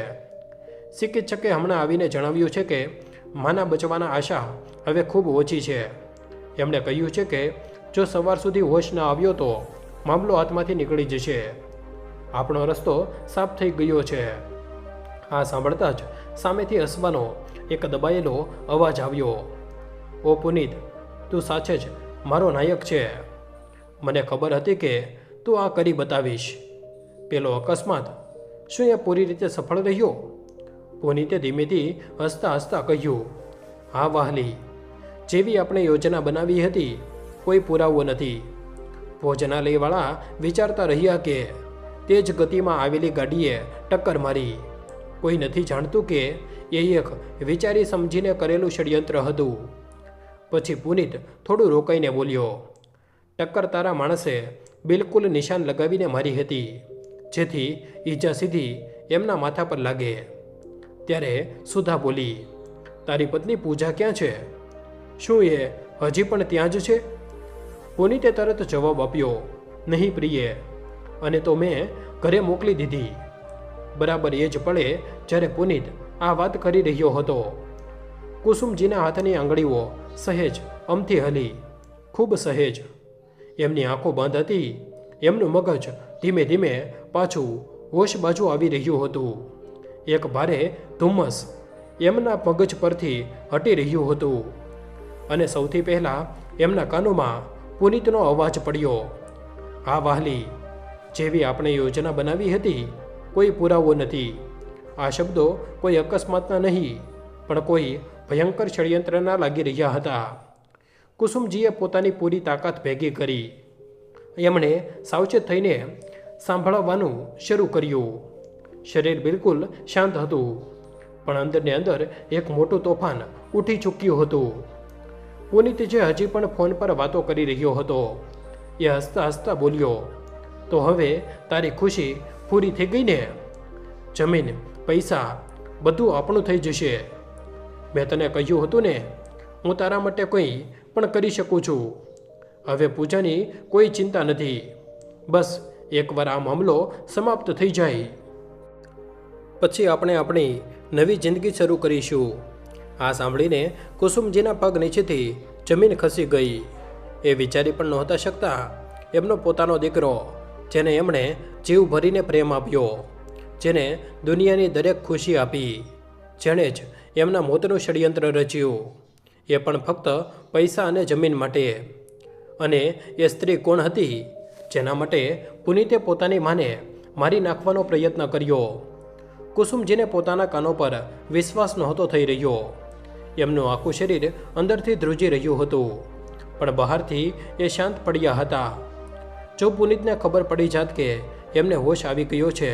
S1: ચિકિત્સકે હમણાં આવીને જણાવ્યું છે કે માના બચવાના આશા હવે ખૂબ ઓછી છે. એમણે કહ્યું છે કે જો સવાર સુધી હોશ ન આવ્યો તો મામલો હાથમાંથી નીકળી જશે. આપણો રસ્તો સાફ થઈ ગયો છે. આ સાંભળતા જ સામેથી હસવાનો એક દબાયેલો અવાજ આવ્યો. ઓ પુનિત, તું સાચે જ મારો નાયક છે. મને ખબર હતી કે તું આ કરી બતાવીશ. પેલો અકસ્માત, શું એ પૂરી રીતે સફળ રહ્યો? પુનિતે ધીમેથી હસતા હસતા કહ્યું, હા વહાલી, જેવી આપણે યોજના બનાવી હતી કોઈ પુરાવો નથી. ભોજનાલયવાળા વિચારતા રહ્યા કે તે જ ગતિમાં આવેલી ગાડીએ ટક્કર મારી. કોઈ નથી જાણતું કે એ એક વિચારી સમજીને કરેલું ષડયંત્ર હતું. પછી પુનિત થોડું રોકાઈને બોલ્યો, ટક્કર તારા માણસે બિલકુલ નિશાન લગાવીને મારી હતી, જેથી ઈજા સીધી એમના માથા પર લાગે. ત્યારે સુધા બોલી, તારી પત્ની પૂજા ક્યાં છે? શું એ હજી પણ ત્યાં જ છે? પુનિતે તરત જવાબ આપ્યો, નહીં પ્રિયે, અને તો મેં ઘરે મોકલી દીધી. બરાબર એ જ પળે જ્યારે પુનિત આ વાત કરી રહ્યો હતો, કુસુમજીના હાથની આંગળીઓ સહેજ અમથી હલી, ખૂબ સહેજ. એમની આંખો બંધ હતી. એમનું મગજ ધીમે ધીમે પાછું હોશ બાજુ આવી રહ્યું હતું. એક ભારે ધુમ્મસ એમના મગજ પરથી હટી રહ્યું હતું અને સૌથી પહેલાં એમના કાનોમાં પુનિતનો અવાજ પડ્યો, હા વહાલી, જેવી આપણે યોજના બનાવી હતી કોઈ પુરાવો નથી. આ શબ્દો કોઈ અકસ્માતના નહીં, પણ કોઈ ભયંકર ષડયંત્રના લાગી રહ્યા હતા. કુસુમજીએ પોતાની પૂરી તાકાત ભેગી કરી. એમણે સાવચેત થઈને સાંભળવાનું શરૂ કર્યું. શરીર બિલકુલ શાંત હતું, પણ અંદરને અંદર એક મોટું તોફાન ઉઠી ચૂક્યું હતું. પુનિત જે હજી પણ ફોન પર વાતો કરી રહ્યો હતો, એ હસતા હસતા બોલ્યો, તો હવે તારી ખુશી પૂરી થઈ ગઈ ને? જમીન, પૈસા બધું આપણું થઈ જશે. મેં તને કહ્યું હતું ને, હું તારા માટે કંઈ પણ કરી શકું છું. હવે પૂજાની કોઈ ચિંતા નથી. બસ એકવાર આ મામલો સમાપ્ત થઈ જાય પછી આપણે આપણી નવી જિંદગી શરૂ કરીશું. આ સાંભળીને કુસુમજીના પગ નીચેથી જમીન ખસી ગઈ. એ વિચારી પણ નહોતા શકતા એમનો પોતાનો દીકરો, જેને એમણે જીવ ભરીને પ્રેમ આપ્યો, જેને દુનિયાની દરેક ખુશી આપી, જેણે જ એમના મોતનું ષડયંત્ર રચ્યું, એ પણ ફક્ત પૈસા અને જમીન માટે. અને એ સ્ત્રી કોણ હતી જેના માટે પુનિતે પોતાની માને મારી નાખવાનો પ્રયત્ન કર્યો? કુસુમજીને પોતાના કાનો પર વિશ્વાસ નહોતો થઈ રહ્યો. એમનું આખું શરીર અંદરથી ધ્રુજી રહ્યું હતું, પણ બહારથી એ શાંત પડ્યા હતા. જો પુનિતને ખબર પડી જાત કે એમને હોશ આવી ગયો છે,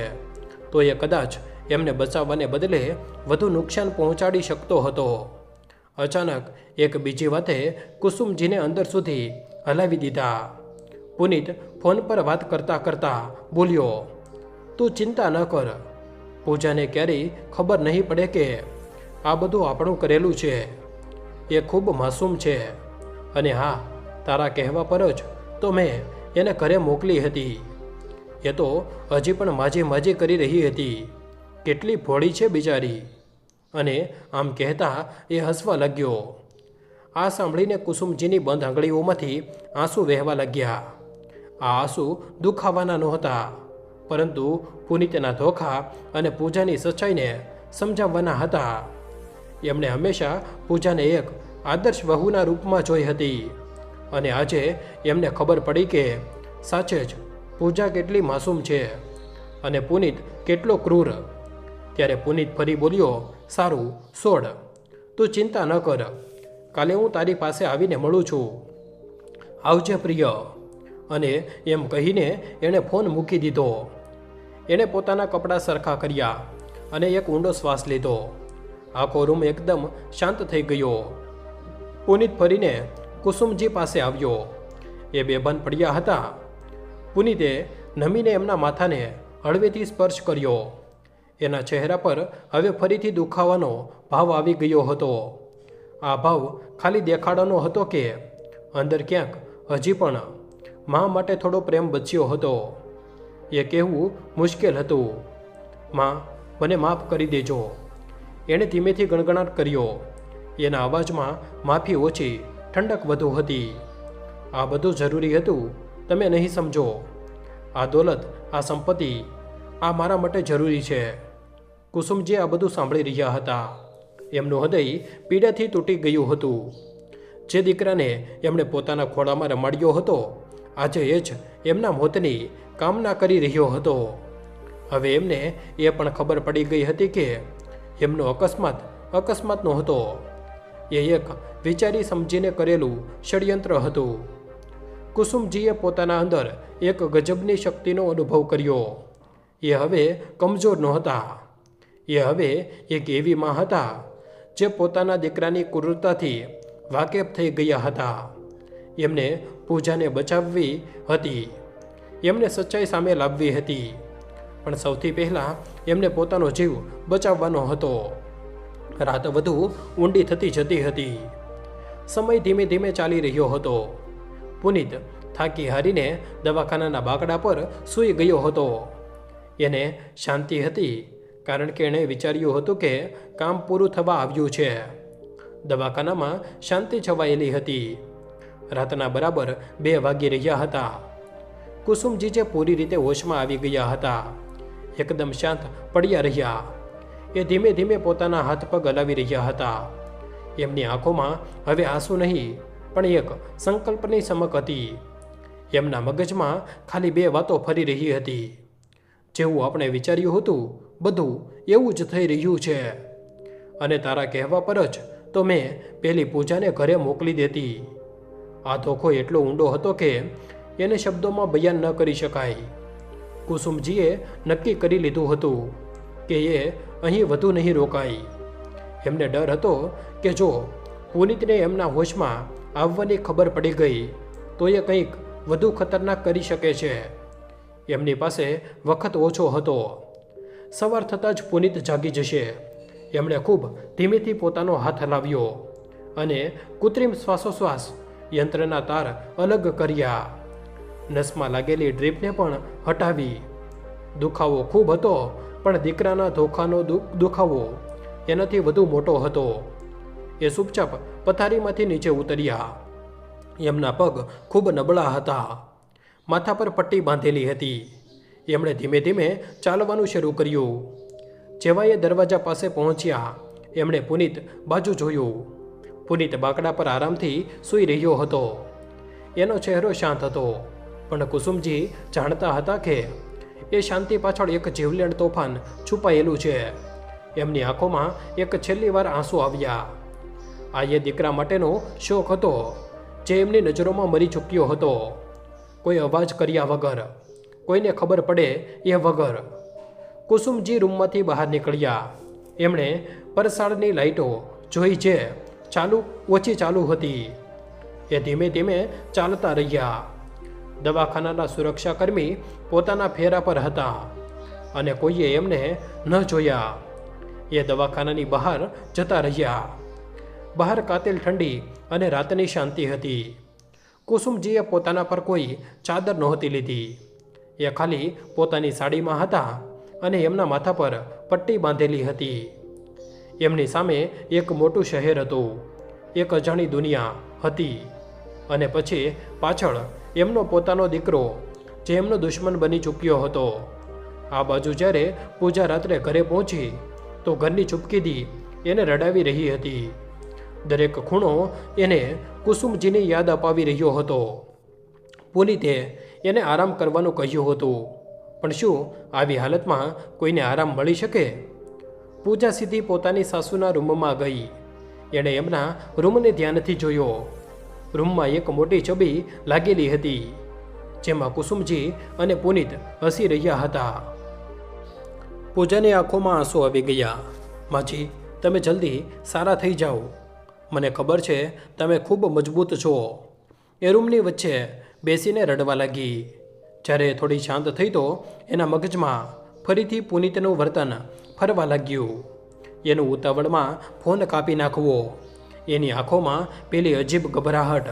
S1: તો એ કદાચ એમને બચાવવાને બદલે વધુ નુકસાન પહોંચાડી શકતો હતો. અચાનક એક બીજી વાતે કુસુમજીને અંદર સુધી હલાવી દીધા. પુનિત ફોન પર વાત કરતાં કરતાં બોલ્યો, તું ચિંતા ન કર. પૂજાને ક્યારેય ખબર નહીં પડે કે આ બધું આપણું કરેલું છે. એ ખૂબ માસૂમ છે. અને હા, તારા કહેવા પર જ તો મેં એને ઘરે મોકલી હતી. એ તો હજી પણ માજી કરી રહી હતી. કેટલી ભોળી છે બિચારી. અને આમ કહેતા એ હસવા લાગ્યો. આ સાંભળીને કુસુમજીની બંધ આંગળીઓમાંથી આંસુ વહેવા લાગ્યા. આ આંસુ દુખાવાના નહોતા, પરંતુ પુનિતના ધોખા અને પૂજાની સચ્ચાઈને સમજાવવાના હતા. એમણે હંમેશા પૂજાને એક આદર્શ વહુના રૂપમાં જોઈ હતી, અને આજે એમને ખબર પડી કે સાચે જ પૂજા કેટલી માસૂમ છે અને પુનિત કેટલો ક્રૂર. ત્યારે પુનિત ફરી બોલ્યો, સારું છોડ, તું ચિંતા ન કર. કાલે હું તારી પાસે આવીને મળું છું. આવજે પ્રિય. અને એમ કહીને એણે ફોન મૂકી દીધો. એણે પોતાના કપડાં સરખા કર્યા અને એક ઊંડો શ્વાસ લીધો. આખો રૂમ એકદમ શાંત થઈ ગયો. પુનિત ફરીને કુસુમજી પાસે આવ્યો. એ બેભાન પડ્યા હતા. પુનિતે નમીને એમના માથાને હળવેથી સ્પર્શ કર્યો. એના ચહેરા પર હવે ફરીથી દુખાવાનો ભાવ આવી ગયો હતો. આ ભાવ ખાલી દેખાડાનો હતો કે અંદર ક્યાંક હજી પણ મા માટે થોડો પ્રેમ બચ્યો હતો. એ કહેવું મુશ્કેલ હતું, માં, મને માફ કરી દેજો. એણે ધીમેથી ગણગણાટ કર્યો. એના અવાજમાં માફી ઓછી, ઠંડક વધુ હતી. આ બધું જરૂરી હતું, તમે નહીં સમજો. આ દોલત, આ સંપત્તિ, આ મારા માટે જરૂરી છે. કુસુમજી આ બધું સાંભળી રહ્યા હતા. એમનું હૃદય પીડાથી તૂટી ગયું હતું. જે દીકરાને એમણે પોતાના ખોળામાં રમાડ્યો હતો, આજે એ જ એમના મોતની કામના કરી રહ્યો હતો. હવે એમને એ પણ ખબર પડી ગઈ હતી કે એમનો અકસ્માત નહોતો. એ એક વિચારી સમજીને કરેલું ષડયંત્ર હતું. કુસુમજીએ પોતાના અંદર એક ગજબની શક્તિનો અનુભવ કર્યો. એ હવે કમજોર નહોતા. એ હવે એક એવી માં હતા જે પોતાના દીકરાની ક્રૂરતાથી વાકેફ થઈ ગયા હતા. એમને પૂજાને બચાવવી હતી. એમને સચ્ચાઈ સામે લાવવી હતી. પણ સૌથી પહેલાં એમને પોતાનો જીવ બચાવવાનો હતો. રાત વધુ ઊંડી થતી જતી હતી. સમય ધીમે ધીમે ચાલી રહ્યો હતો. પુનિત થાકી હારીને દવાખાનાના બાકડા પર સૂઈ ગયો હતો. એને શાંતિ હતી, કારણ કે એણે વિચાર્યું હતું કે કામ પૂરું થવા આવ્યું છે. દવાખાનામાં શાંતિ છવાયેલી હતી. રાતના બરાબર 2 વાગી રહ્યા હતા. કુસુમજી જે પૂરી રીતે હોશમાં આવી ગયા હતા, એકદમ શાંત પડ્યા રહ્યા. એ ધીમે ધીમે પોતાના હાથ પગ હલાવી રહ્યા હતા. એમની આંખોમાં હવે આંસુ નહીં, પણ એક સંકલ્પની ચમક હતી. એમના મગજમાં ખાલી 2 વાતો ફરી રહી હતી. જેવું આપણે વિચાર્યું હતું બધું એવું જ થઈ રહ્યું છે અને તારા કહેવા પર જ તો મેં પેલી પૂજાને ઘરે મોકલી દેતી. આ ધોખો એટલો ઊંડો હતો કે એને શબ્દોમાં બયાન ન કરી શકાય. કુસુમજીએ નક્કી કરી લીધું હતું કે એ અહીં વધુ નહીં રોકાય. એમને ડર હતો કે જો પુનિતને એમના હોશમાં આવવાની ખબર પડી ગઈ તો એ કંઈક વધુ ખતરનાક કરી શકે છે. એમની પાસે વખત ઓછો હતો. સવાર થતાં જ પુનિત જાગી જશે. એમણે ખૂબ ધીમેથી પોતાનો હાથ હલાવ્યો અને કૃત્રિમ શ્વાસોશ્વાસ યંત્રના તાર અલગ કર્યા. નસમાં લાગેલી ડ્રીપને પણ હટાવી. દુખાવો ખૂબ હતો, પણ દીકરાના ધોખાનો દુખાવો એનાથી વધુ મોટો હતો. એ ચૂપચાપ પથારીમાંથી નીચે ઉતર્યા. એમના પગ ખૂબ નબળા હતા. માથા પર પટ્ટી બાંધેલી હતી. એમણે ધીમે ધીમે ચાલવાનું શરૂ કર્યું. જેવા એ દરવાજા પાસે પહોંચ્યા એમણે પુનિત બાજુ જોયું. પુનિત બાકડા પર આરામથી સૂઈ રહ્યો હતો. એનો ચહેરો શાંત હતો, પણ કુસુમજી જાણતા હતા કે એ શાંતિ પાછળ એક જીવલેણ તોફાન છુપાયેલું છે. એમની આંખોમાં એક છેલ્લી વાર આંસુ આવ્યા. આ એ દીકરા માટેનો શોખ હતો જે એમની નજરોમાં મરી ચૂક્યો હતો. કોઈ અવાજ કર્યા વગર, કોઈને ખબર પડે એ વગર કુસુમજી રૂમમાંથી બહાર નીકળ્યા. એમણે પરસાળની લાઇટો જોઈ જે ઓછી ચાલુ હતી. એ ધીમે ધીમે ચાલતા રહ્યા. દવાખાનાના સુરક્ષાકર્મી પોતાના ફેરા પર હતા અને કોઈએ એમને ન જોયા. એ દવાખાનાની બહાર જતા રહ્યા. બહાર કાતિલ ઠંડી અને રાતની શાંતિ હતી. કુસુમજીએ પોતાના પર કોઈ ચાદર નહોતી લીધી. એ ખાલી પોતાની સાડીમાં હતા અને એમના માથા પર પટ્ટી બાંધેલી હતી. એમની સામે એક મોટું શહેર હતું, એક અજાણી દુનિયા હતી અને પછી પાછળ એમનો પોતાનો દીકરો જે એમનો દુશ્મન બની ચૂક્યો હતો. આ બાજુ જ્યારે પૂજા રાત્રે ઘરે પહોંચી તો ઘરની ચૂપકીદી એને રડાવી રહી હતી. દરેક ખૂણો એને કુસુમજીની યાદ અપાવી રહ્યો હતો. પુનિતે એને આરામ કરવાનું કહ્યું હતું, પણ શું આવી હાલતમાં કોઈને આરામ મળી શકે? પૂજા સીધી પોતાની સાસુના રૂમમાં ગઈ. એણે એમના રૂમને ધ્યાનથી જોયો. રૂમમાં એક મોટી છબી લાગેલી હતી જેમાં કુસુમજી અને પુનિત હસી રહ્યા હતા. પૂજાની આંખોમાં આંસુ આવી ગયા. માજી, તમે જલ્દી સારા થઈ જાઓ. મને ખબર છે તમે ખૂબ મજબૂત છો. એ રૂમની વચ્ચે બેસીને રડવા લાગી. જ્યારે થોડી શાંત થઈ તો એના મગજમાં ફરીથી પુનિતનું વર્તન ફરવા લાગ્યું. એનું ઉતાવળમાં ફોન કાપી નાખવો, એની આંખોમાં પેલી અજીબ ગભરાહટ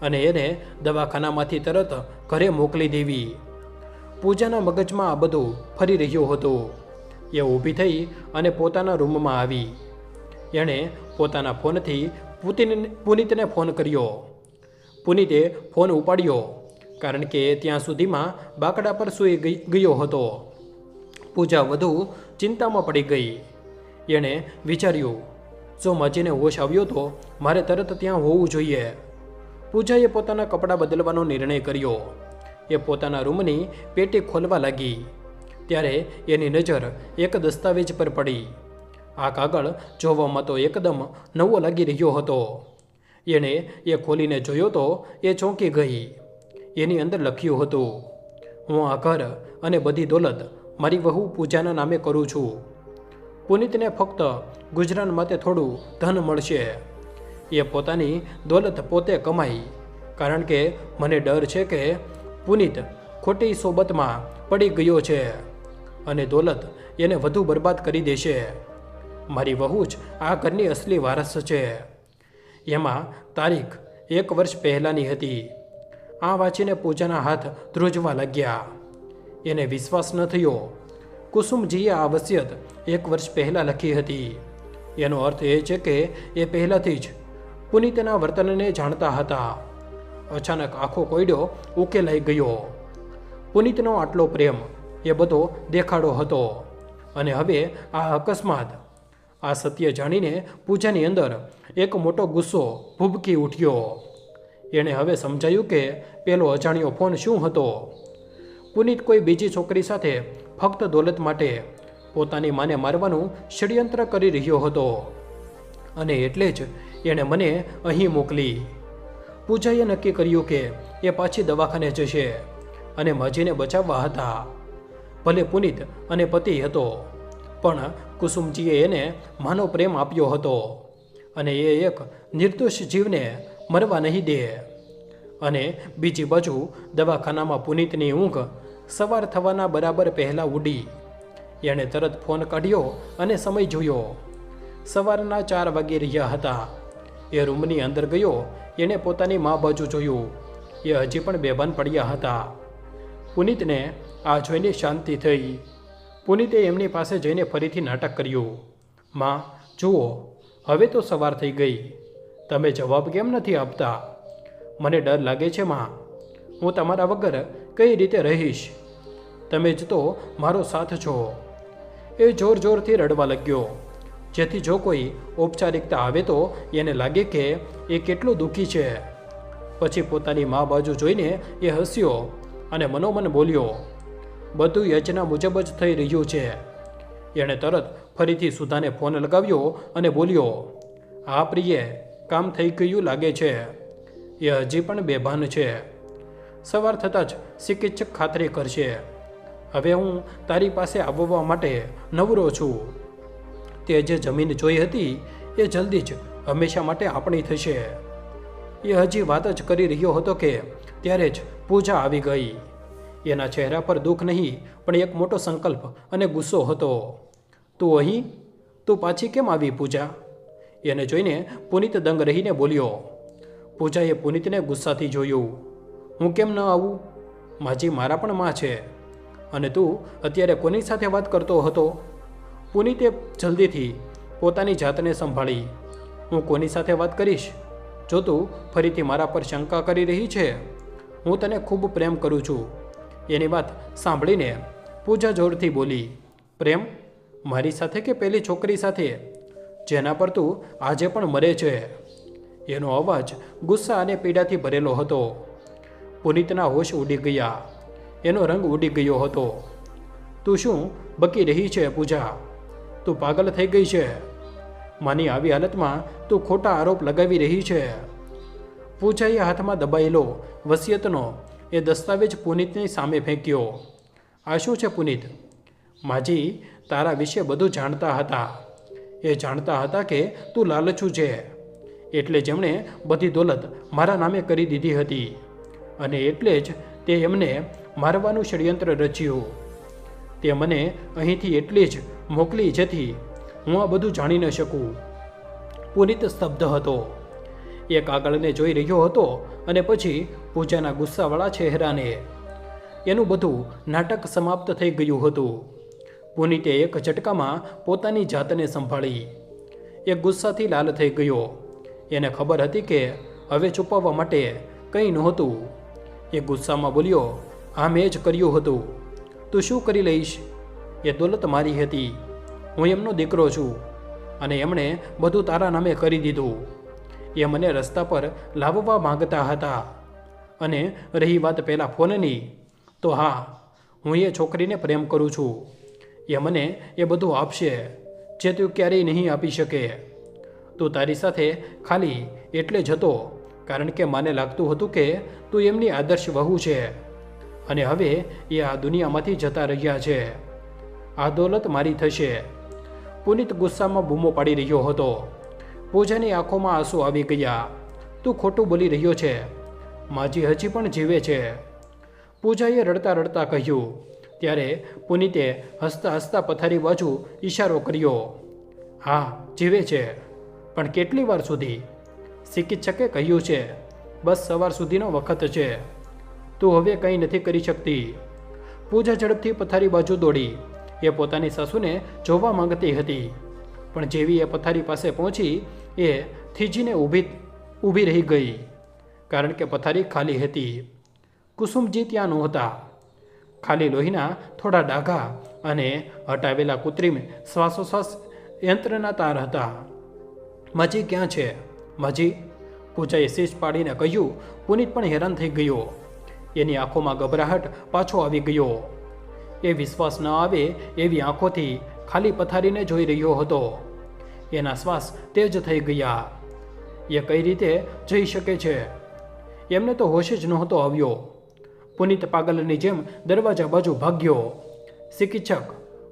S1: અને એને દવાખાનામાંથી તરત ઘરે મોકલી દેવી. પૂજાના મગજમાં આ બધું ફરી રહ્યું હતું. એ ઊભી થઈ અને પોતાના રૂમમાં આવી. એણે પોતાના ફોનથી પુનિતને ફોન કર્યો. પુનિતે ફોન ઉપાડ્યો કારણ કે ત્યાં સુધીમાં બાકડા પર સૂઈ ગયો હતો. પૂજા વધુ ચિંતામાં પડી ગઈ. એણે વિચાર્યું, જો માજીને હોશ આવ્યો તો મારે તરત ત્યાં હોવું જોઈએ. પૂજાએ પોતાના કપડાં બદલવાનો નિર્ણય કર્યો. એ પોતાના રૂમની પેટી ખોલવા લાગી. ત્યારે એની નજર એક દસ્તાવેજ પર પડી. આ કાગળ જોવામાં તો એકદમ નવો લાગી રહ્યો હતો. એણે એ ખોલીને જોયો તો એ ચોંકી ગઈ. એની અંદર લખ્યું હતું, હું આ ઘર અને બધી દોલત મારી વહુ પૂજાના નામે કરું છું. પુનિતને ફક્ત ગુજરાન માટે થોડું ધન મળશે. એ પોતાની દોલત પોતે કમાઈ, કારણ કે મને ડર છે કે પુનિત ખોટી સોબતમાં પડી ગયો છે અને દોલત એને વધુ બરબાદ કરી દેશે. મારી વહુ જ આ ઘરની અસલી વારસ છે. એમાં તારીખ 1 વર્ષ પહેલાંની હતી. આ વાંચીને પૂજાના હાથ ધ્રુજવા લાગ્યા. એને વિશ્વાસ ન થયો. કુસુમજીએ આ વસિયત 1 વર્ષ પહેલાં લખી હતી. એનો અર્થ એ છે કે એ પહેલાંથી જ પુનિતના વર્તનને જાણતા હતા. અચાનક આખો કોયડો ઉકેલાઈ ગયો. પુનિતનો આટલો પ્રેમ, એ બધો દેખાડો હતો અને હવે આ અકસ્માત. આ સત્ય જાણીને પૂજાની અંદર એક મોટો ગુસ્સો ભૂબકી ઉઠ્યો. એણે હવે સમજાયું કે પેલો અજાણ્યો ફોન શું હતો. પુનિત કોઈ બીજી છોકરી સાથે ફક્ત દોલત માટે પોતાની માને મારવાનું ષડયંત્ર કરી રહ્યો હતો અને એટલે જ એણે મને અહીં મોકલી. પૂજાએ નક્કી કર્યું કે એ પાછી દવાખાને જશે અને માજીને બચાવવા હતા. ભલે પુનિત અને પતિ હતો, પણ કુસુમજીએ એને માનો પ્રેમ આપ્યો હતો અને એ એક નિર્દોષ જીવને મરવા નહીં દે. અને બીજી બાજુ દવાખાનામાં પુનિતની ઊંઘ સવાર થવાના બરાબર પહેલાં ઉડી. એણે તરત ફોન કાઢ્યો અને સમય જોયો. સવારના 4 વાગી રહ્યા હતા. એ રૂમની અંદર ગયો. એણે પોતાની મા બાજુ જોયું. એ હજી પણ બેભાન પડ્યા હતા. પુનિતને આ જોઈને શાંતિ થઈ. પુનિતે એમની પાસે જઈને ફરીથી નાટક કર્યું. માં, જુઓ, હવે તો સવાર થઈ ગઈ. તમે જવાબ કેમ નથી આપતા? મને ડર લાગે છે માં. હું તમારા વગર કઈ રીતે રહીશ? તમે જ તો મારો સાથ છો. એ જોર જોરથી રડવા લાગ્યો, જેથી જો કોઈ ઔપચારિકતા આવે તો એને લાગે કે એ કેટલો દુઃખી છે. પછી પોતાની મા બાજુ જોઈને એ હસ્યો અને મનોમન બોલ્યો, બધું યોજના મુજબ જ થઈ રહ્યું છે. એણે તરત ફરીથી સુધાને ફોન લગાવ્યો અને બોલ્યો, હા પ્રિયે, કામ થઈ ગયું લાગે છે. એ હજી પણ બેભાન છે. સવાર થતાં જ ચિકિત્સક ખાતરી કરશે. હવે હું તારી પાસે આવવા માટે નવરો છું. તે જે જમીન જોઈ હતી એ જલ્દી જ હંમેશા માટે આપણી થશે. એ હજી વાત જ કરી રહ્યો હતો કે ત્યારે જ પૂજા આવી ગઈ. એના ચહેરા પર દુઃખ નહીં, પણ એક મોટો સંકલ્પ અને ગુસ્સો હતો. તું અહીં? તું પાછી કેમ આવી પૂજા? એને જોઈને પુનિત દંગ રહીને બોલ્યો. પૂજાએ પુનિતને ગુસ્સાથી જોયું. હું કેમ ન આવું? માજી મારા પણ માં છે. અને તું અત્યારે કોની સાથે વાત કરતો હતો? પુનિતે જલ્દીથી પોતાની જાતને સંભાળી. હું કોની સાથે વાત કરીશ? જો તું ફરીથી મારા પર શંકા કરી રહી છે, હું તને ખૂબ પ્રેમ કરું છું. એની વાત સાંભળીને પૂજા જોરથી બોલી, પ્રેમ? મારી સાથે કે પેલી છોકરી સાથે, જેના પર તું આજે પણ મરે છે? એનો અવાજ ગુસ્સા અને પીડાથી ભરેલો હતો. પુનિતના હોશ ઉડી ગયા. એનો રંગ ઉડી ગયો હતો. તું શું બકી રહી છે પૂજા? તું પાગલ થઈ ગઈ છે. માની આવી હાલતમાં તું ખોટા આરોપ લગાવી રહી છે. પૂજાએ હાથમાં દબાયેલો વસિયતનો એ દસ્તાવેજ પુનિતની સામે ફેંક્યો. આ શું છે પુનિત? માજી તારા વિશે બધું જાણતા હતા. એ જાણતા હતા કે તું લાલચું છે, એટલે જેમણે બધી દોલત મારા નામે કરી દીધી હતી અને એટલે જ તે એમને મારવાનું ષડયંત્ર રચ્યું. તે મને અહીંથી એટલી જ મોકલી જેથી હું આ બધું જાણી ન શકું. પુનિત સ્તબ્ધ હતો. એ કાગળને જોઈ રહ્યો હતો અને પછી પૂજાના ગુસ્સાવાળા ચહેરાને. એનું બધું નાટક સમાપ્ત થઈ ગયું હતું. પુનિતે એક ઝટકામાં પોતાની જાતને સંભાળી. એ ગુસ્સાથી લાલ થઈ ગયો. એને ખબર હતી કે હવે છુપાવવા માટે કંઈ નહોતું. એ ગુસ્સામાં બોલ્યો, આ મેં જ કર્યું હતું. તું શું કરી લઈશ? એ દોલત મારી હતી. હું એમનો દીકરો છું અને એમણે બધું તારા નામે કરી દીધું. એ મને રસ્તા પર લાવવા માંગતા હતા. અને રહી વાત પહેલાં ફોનની, તો હા, હું એ છોકરીને પ્રેમ કરું છું. એ મને એ બધું આપશે જે તું ક્યારેય નહીં આપી શકે. તું તારી સાથે ખાલી એટલે જ હતો કારણ કે મને લાગતું હતું કે તું એમની આદર્શ વહુ છે અને હવે એ આ દુનિયામાંથી જતા રહ્યા છે. આ દોલત મારી થશે. પુનિત ગુસ્સામાં બૂમો પાડી રહ્યો હતો. પૂજાની આંખોમાં આંસુ આવી ગયા. તું ખોટું બોલી રહ્યો છે. માજી હજી પણ જીવે છે. પૂજાએ રડતા રડતા કહ્યું. ત્યારે પુનિતે હસતા હસતા પથારી બાજુ ઈશારો કર્યો. હા, જીવે છે, પણ કેટલી વાર સુધી? ચિકિત્સકે કહ્યું છે બસ સવાર સુધીનો વખત છે. તું હવે કંઈ નથી કરી શકતી. પૂજા ઝડપથી પથારી બાજુ દોડી. એ પોતાની સાસુને જોવા માંગતી હતી, પણ જેવી એ પથારી પાસે પહોંચી એ થીજીને ઊભી રહી ગઈ, કારણ કે પથારી ખાલી હતી. કુસુમજી ત્યાં નહોતા. ખાલી લોહીના થોડા ડાઘા અને હટાવેલા કૃત્રિમ શ્વાસોશ્વાસ યંત્રના તાર હતા. માજી ક્યાં છે? માજી? પૂજાએ શીશ પાડીને કહ્યું. પુનિત પણ હેરાન થઈ ગયો. એની આંખોમાં ગભરાહટ પાછો આવી ગયો. એ વિશ્વાસ ન આવે એવી આંખોથી ખાલી પથારીને જોઈ રહ્યો હતો. એના શ્વાસ તેજ થઈ ગયા. એ કઈ રીતે જઈ શકે છે? એમને તો હોશ જ નહોતો આવ્યો. પુનિત પાગલની જેમ દરવાજા બાજુ ભાગ્યો. ચિકિત્સક!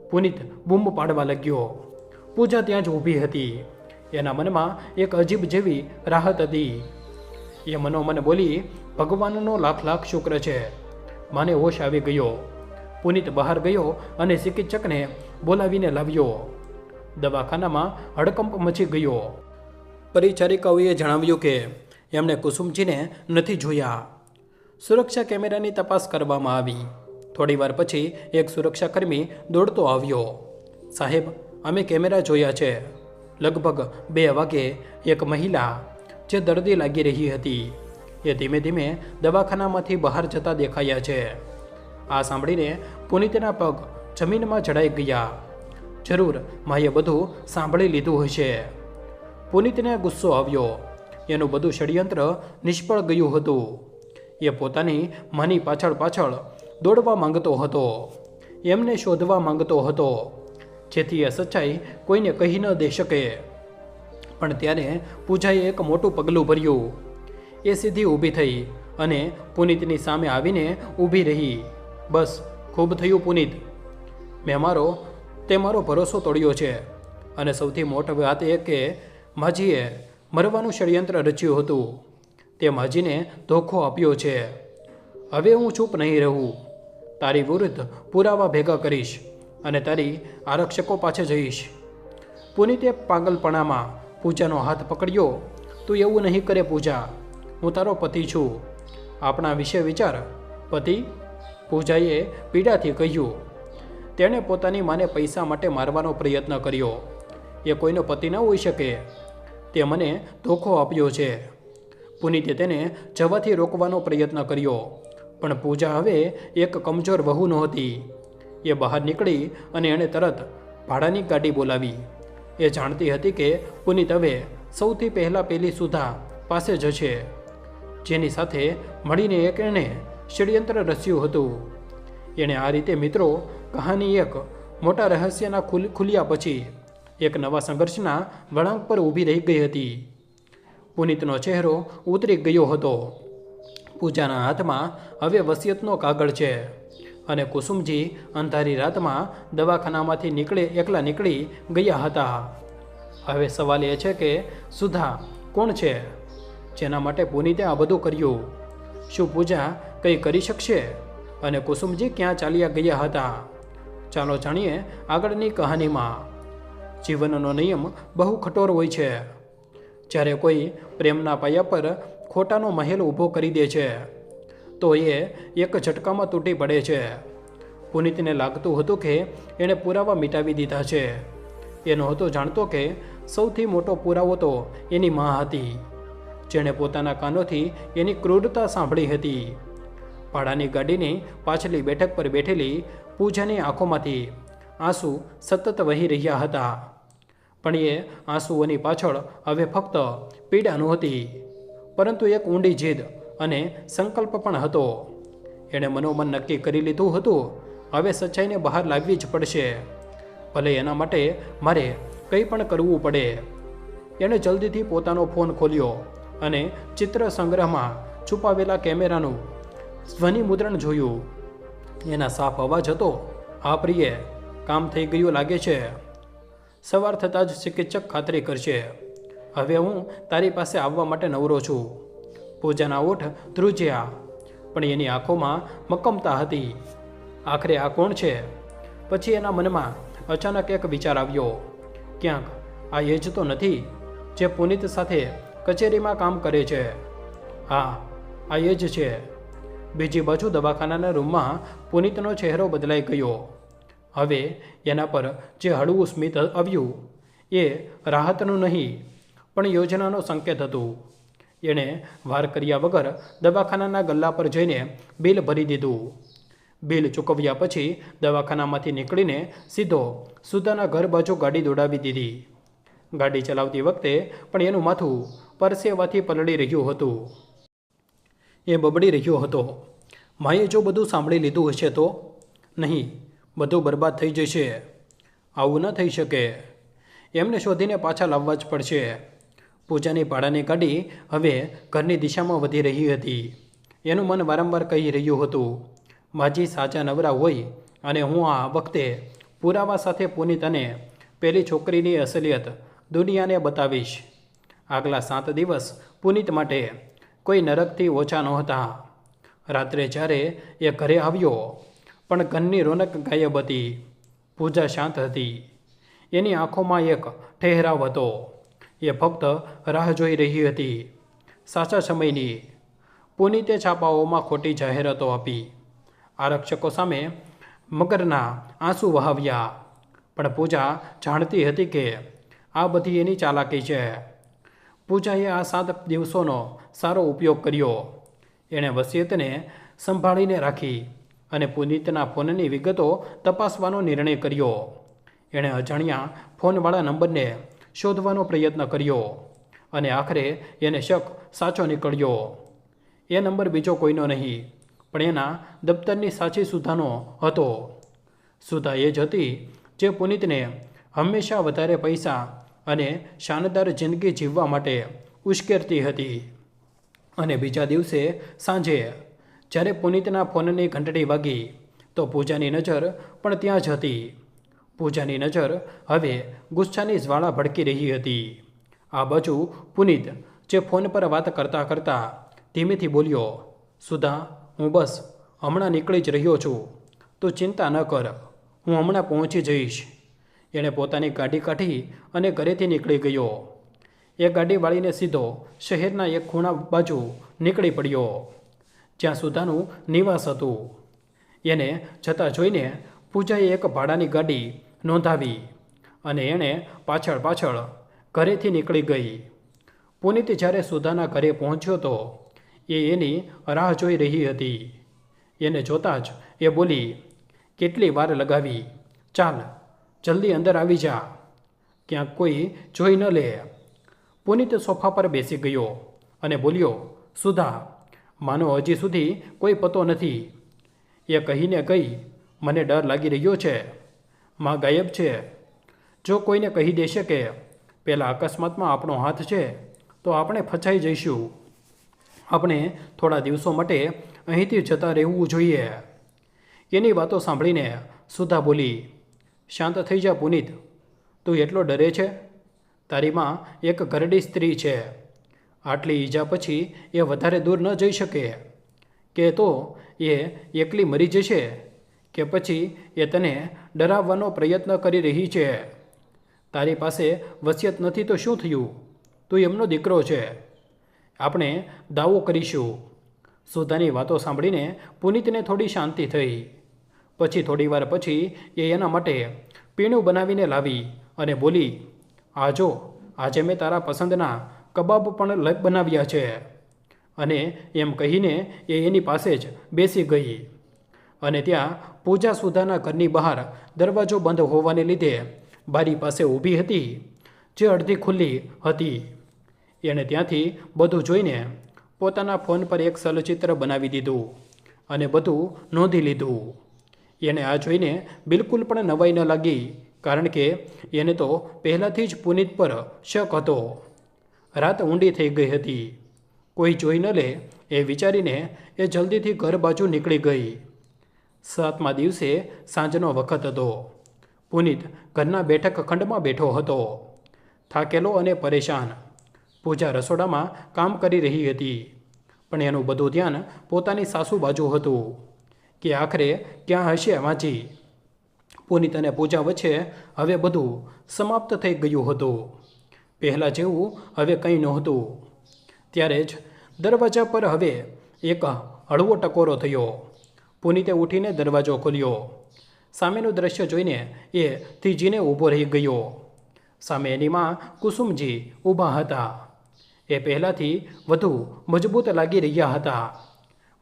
S1: પુનિત બૂમ પાડવા લાગ્યો. પૂજા ત્યાં જ ઊભી હતી. એના મનમાં એક અજીબ જેવી રાહત હતી. એ મનોમન બોલી, ભગવાનનો લાખ લાખ શુક્ર છે, મને હોશ આવી ગયો. પુનિત બહાર ગયો અને ચિકિત્સકને બોલાવીને લાવ્યો. દવાખાનામાં હડકંપ મચી ગયો. પરિચારિકાઓએ જણાવ્યું કે એમણે કુસુમજીને નથી જોયા. સુરક્ષા કેમેરાની તપાસ કરવામાં આવી. થોડીવાર પછી એક સુરક્ષાકર્મી દોડતો આવ્યો. સાહેબ, અમે કેમેરા જોયા છે. લગભગ 2 વાગે એક મહિલા જે દર્દી લાગી રહી હતી એ ધીમે ધીમે દવાખાનામાંથી બહાર જતા દેખાયા છે. આ સાંભળીને પુનિતના પગ જમીનમાં જડાઈ ગયા. જરૂર માએ બધું સાંભળી લીધું હશે. પુનિતને ગુસ્સો આવ્યો. એનું બધું ષડયંત્ર નિષ્ફળ ગયું હતું. એ પોતાની માની પાછળ પાછળ દોડવા માંગતો હતો. એમને શોધવા માંગતો હતો, જેથી એ સચ્ચાઈ કોઈને કહી ન દે શકે. પણ ત્યારે પૂજાએ એક મોટું પગલું ભર્યું. એ સીધી ઊભી થઈ અને પુનિતની સામે આવીને ઊભી રહી. બસ, ખૂબ થયું પુનિત. તે મારો ભરોસો તોડ્યો છે. અને સૌથી મોટી વાત એ કે માજીએ મરવાનું ષડયંત્ર રચ્યું હતું. તે માજીને ધોખો આપ્યો છે. હવે હું ચૂપ નહીં રહું. તારી વિરુદ્ધ પુરાવા ભેગા કરીશ અને તારી આરક્ષકો પાસે જઈશ. પુનિતે પાગલપણામાં પૂજાનો હાથ પકડ્યો. તું એવું નહીં કરે પૂજા, હું તારો પતિ છું. આપણા વિશે વિચાર. પતિ? પૂજાએ પીડાથી કહ્યું. તેણે પોતાની માને પૈસા માટે મારવાનો પ્રયત્ન કર્યો. એ કોઈનો પતિ ન હોઈ શકે. તે મને ધોખો આપ્યો છે. પુનિતે તેને જવાથી રોકવાનો પ્રયત્ન કર્યો, પણ પૂજા હવે એક કમજોર વહુ નહોતી. એ બહાર નીકળી અને એણે તરત ભાડાની ગાડી બોલાવી. એ જાણતી હતી કે પુનિત હવે સૌથી પહેલાં પેલી સુધા પાસે જશે, જેની સાથે મળીને એક એણે ષડયંત્ર રચ્યું હતું. એણે આ રીતે મિત્રો કહાની એક મોટા રહસ્યના ખુલ્યા પછી એક નવા સંઘર્ષના વળાંક પર ઊભી રહી ગઈ હતી. પુનિતનો ચહેરો ઉતરી ગયો હતો. પૂજાના હાથમાં હવે વસિયતનો કાગળ છે અને કુસુમજી અંધારી રાતમાં દવાખાનામાંથી એકલા નીકળી ગયા હતા. હવે સવાલ એ છે કે સુધા કોણ છે જેના માટે પુનિતે આ બધું કર્યું? શું પૂજા કંઈ કરી શકશે? અને કુસુમજી ક્યાં ચાલ્યા ગયા હતા? ચાલો જાણીએ આગળની કહાનીમાં. જીવનનો નિયમ બહુ કઠોર હોય છે. જ્યારે કોઈ પ્રેમના પાયા પર ખોટાનો મહેલ ઊભો કરી દે છે તો એ એક ઝટકામાં તૂટી પડે છે. પુનિતને લાગતું હતું કે એણે પુરાવા મિટાવી દીધા છે. એ નહોતો જાણતો કે સૌથી મોટો પુરાવો તો એની મા હતી, જેણે પોતાના કાનોથી એની ક્રૂરતા સાંભળી હતી. ભાડાની ગાડીની પાછલી બેઠક પર બેઠેલી પૂજાની આંખોમાંથી આંસુ સતત વહી રહ્યા હતા. પણ એ આંસુઓની પાછળ હવે ફક્ત પીડા નહોતી, પરંતુ એક ઊંડી જીદ અને સંકલ્પ પણ હતો. એણે મનોમન નક્કી કરી લીધું હતું, હવે સચ્ચાઈને બહાર લાવવી જ પડશે, ભલે એના માટે મારે કંઈ પણ કરવું પડે. એણે જલ્દીથી પોતાનો ફોન ખોલ્યો અને ચિત્ર સંગ્રહમાં છુપાવેલા કેમેરાનું ધ્વનિ મુદ્રણ જોયું. એના સાફ અવાજ હતો, હા પ્રિય, કામ થઈ ગયું લાગે છે. સવાર થતાં જ ચિકિત્સક ખાતરી કરશે. હવે હું તારી પાસે આવવા માટે નવરો છું. પૂજાના ઓઠ ધ્રુજ્યા, પણ એની આંખોમાં મક્કમતા હતી. આખરે આ કોણ છે? પછી એના મનમાં અચાનક એક વિચાર આવ્યો. ક્યાંક આ એ જ તો નથી જે પુનિત સાથે કચેરીમાં કામ કરે છે? હા, આ એ જ છે. બીજી બાજુ દવાખાનાના રૂમમાં પુનિતનો ચહેરો બદલાઈ ગયો. હવે એના પર જે હળવું સ્મિત આવ્યું એ રાહતનું નહીં પણ યોજનાનો સંકેત હતું. એણે વાર કર્યા વગર દવાખાનાના ગલ્લા પર જઈને બિલ ભરી દીધું. બિલ ચૂકવ્યા પછી દવાખાનામાંથી નીકળીને સીધો સુધાના ઘર બાજુ ગાડી દોડાવી દીધી. ગાડી ચલાવતી વખતે પણ એનું માથું પરસેવાથી પલળી રહ્યું હતું. એ બબડી રહ્યો હતો, માએ જો બધું સાંભળી લીધું હશે તો? નહીં, બધું બરબાદ થઈ જશે. આવું ન થઈ શકે. એમને શોધીને પાછા લાવવા જ પડશે. પૂજાની ભાડાની ગાડી હવે ઘરની દિશામાં વધી રહી હતી. એનું મન વારંવાર કહી રહ્યું હતું, માજી સાચા નવરા હોય અને હું આ વખતે પુરાવા સાથે પુનિત અને પેલી છોકરીની અસલિયત દુનિયાને બતાવીશ. આગલા 7 દિવસ પુનિત માટે કોઈ નરકથી ઓછા નહોતા. રાત્રે જ્યારે એ ઘરે આવ્યો પણ ઘરની રોનક ગાયબ હતી. પૂજા શાંત હતી. એની આંખોમાં એક ઠહેરાવ હતો. એ ફક્ત રાહ જોઈ રહી હતી, સાચા સમયની. પુનિતે છાપાઓમાં ખોટી જાહેરાતો આપી, આરક્ષકો સામે મગરના આંસુ વહાવ્યા. પણ પૂજા જાણતી હતી કે આ બધી એની ચાલાકી છે. પૂજાએ આ 7 દિવસોનો સારો ઉપયોગ કર્યો. એણે વસિયતને સંભાળીને રાખી અને પુનિતના ફોનની વિગતો તપાસવાનો નિર્ણય કર્યો. એણે અજાણ્યા ફોનવાળા નંબરને શોધવાનો પ્રયત્ન કર્યો અને આખરે એને શક સાચો નીકળ્યો. એ નંબર બીજો કોઈનો નહીં પણ એના દફતરની સાચી સુધાનો હતો. સુધા એ જ હતી જે પુનિતને હંમેશા વધારે પૈસા અને શાનદાર જિંદગી જીવવા માટે ઉશ્કેરતી હતી. અને બીજા દિવસે સાંજે જ્યારે પુનિતના ફોનની ઘંટડી વાગી તો પૂજાની નજર પણ ત્યાં જ હતી. પૂજાની નજર હવે ગુસ્સાની જ્વાળા ભડકી રહી હતી. આ બાજુ પુનિત જે ફોન પર વાત કરતાં કરતાં ધીમેથી બોલ્યો, સુધા, હું બસ હમણાં નીકળી જ રહ્યો છું. તું ચિંતા ન કર, હું હમણાં પહોંચી જઈશ. એણે પોતાની ગાડી કાઢી અને ઘરેથી નીકળી ગયો. એ ગાડી વાળીને સીધો શહેરના એક ખૂણા બાજુ નીકળી પડ્યો જ્યાં સુધાનું નિવાસ હતું. એને જતાં જોઈને પૂજાએ એક ભાડાની ગાડી નોંધાવી અને એણે પાછળ પાછળ ઘરેથી નીકળી ગઈ. પુનિત જ્યારે સુધાના ઘરે પહોંચ્યો તો એ એની રાહ જોઈ રહી હતી. એને જોતાં જ એ બોલી, કેટલી વાર લગાવી, ચાલ જલ્દી અંદર આવી જા, ક્યાંક કોઈ જોઈ ન લે. પુનિત સોફા પર બેસી ગયો અને બોલ્યો, સુધા, માનો હજી સુધી કોઈ પતો નથી. એ કહીને ગઈ, મને ડર લાગી રહ્યો છે. માં ગાયબ છે. જો કોઈને કહી દેશે કે પેલા અકસ્માતમાં આપણો હાથ છે તો આપણે ફસાઈ જઈશું. આપણે થોડા દિવસો માટે અહીંથી જતા રહેવું જોઈએ. એની વાતો સાંભળીને સુધા બોલી, શાંત થઈ જા પુનિત, તું એટલો ડરે છે? તારી માં એક ઘરડી સ્ત્રી છે. આટલી ઈજા પછી એ વધારે દૂર ન જઈ શકે. કે તો એ એકલી મરી જશે કે પછી એ તને ડરાવવાનો પ્રયત્ન કરી રહી છે. તારી પાસે વસિયત નથી તો શું થયું? તું એમનો દીકરો છે. આપણે દાવો કરીશું. સુધાની વાતો સાંભળીને પુનિતને થોડી શાંતિ થઈ. પછી થોડીવાર પછી એ એના માટે પીણું બનાવીને લાવી અને બોલી, આ જો, આજે મેં તારા પસંદના કબાબ પણ બનાવ્યા છે. અને એમ કહીને એ એની પાસે જ બેસી ગઈ. અને ત્યાં પૂજા સુધાના ઘરની બહાર દરવાજો બંધ હોવાને લીધે બારી પાસે ઊભી હતી, જે અડધી ખુલ્લી હતી. એણે ત્યાંથી બધું જોઈને પોતાના ફોન પર એક ચલચિત્ર બનાવી દીધું અને બધું નોંધી લીધું. એને આ જોઈને બિલકુલ પણ નવાઈ ન લાગી, કારણ કે એને તો પહેલાંથી જ પુનિત પર શક હતો. રાત ઊંડી થઈ ગઈ હતી. કોઈ જોઈ ન લે એ વિચારીને એ જલ્દીથી ઘર બાજુ નીકળી ગઈ. 7મા દિવસે સાંજનો વખત હતો. પુનિત ઘરના બેઠક ખંડમાં બેઠો હતો, થાકેલો અને પરેશાન. પૂજા રસોડામાં કામ કરી રહી હતી, પણ એનું બધું ધ્યાન પોતાની સાસુ બાજુ હતું કે આખરે ક્યાં હશે માજી. પુનિત અને પૂજા વચ્ચે હવે બધું સમાપ્ત થઈ ગયું હતું. પહેલાં જેવું હવે કંઈ નહોતું. ત્યારે જ દરવાજા પર હવે એક હળવો ટકોરો થયો. પુનિતે ઉઠીને દરવાજો ખોલ્યો. સામેનું દ્રશ્ય જોઈને એ થીજીને ઊભો રહી ગયો. સામે એની માં કુસુમજી ઊભા હતા. એ પહેલાંથી વધુ મજબૂત લાગી રહ્યા હતા.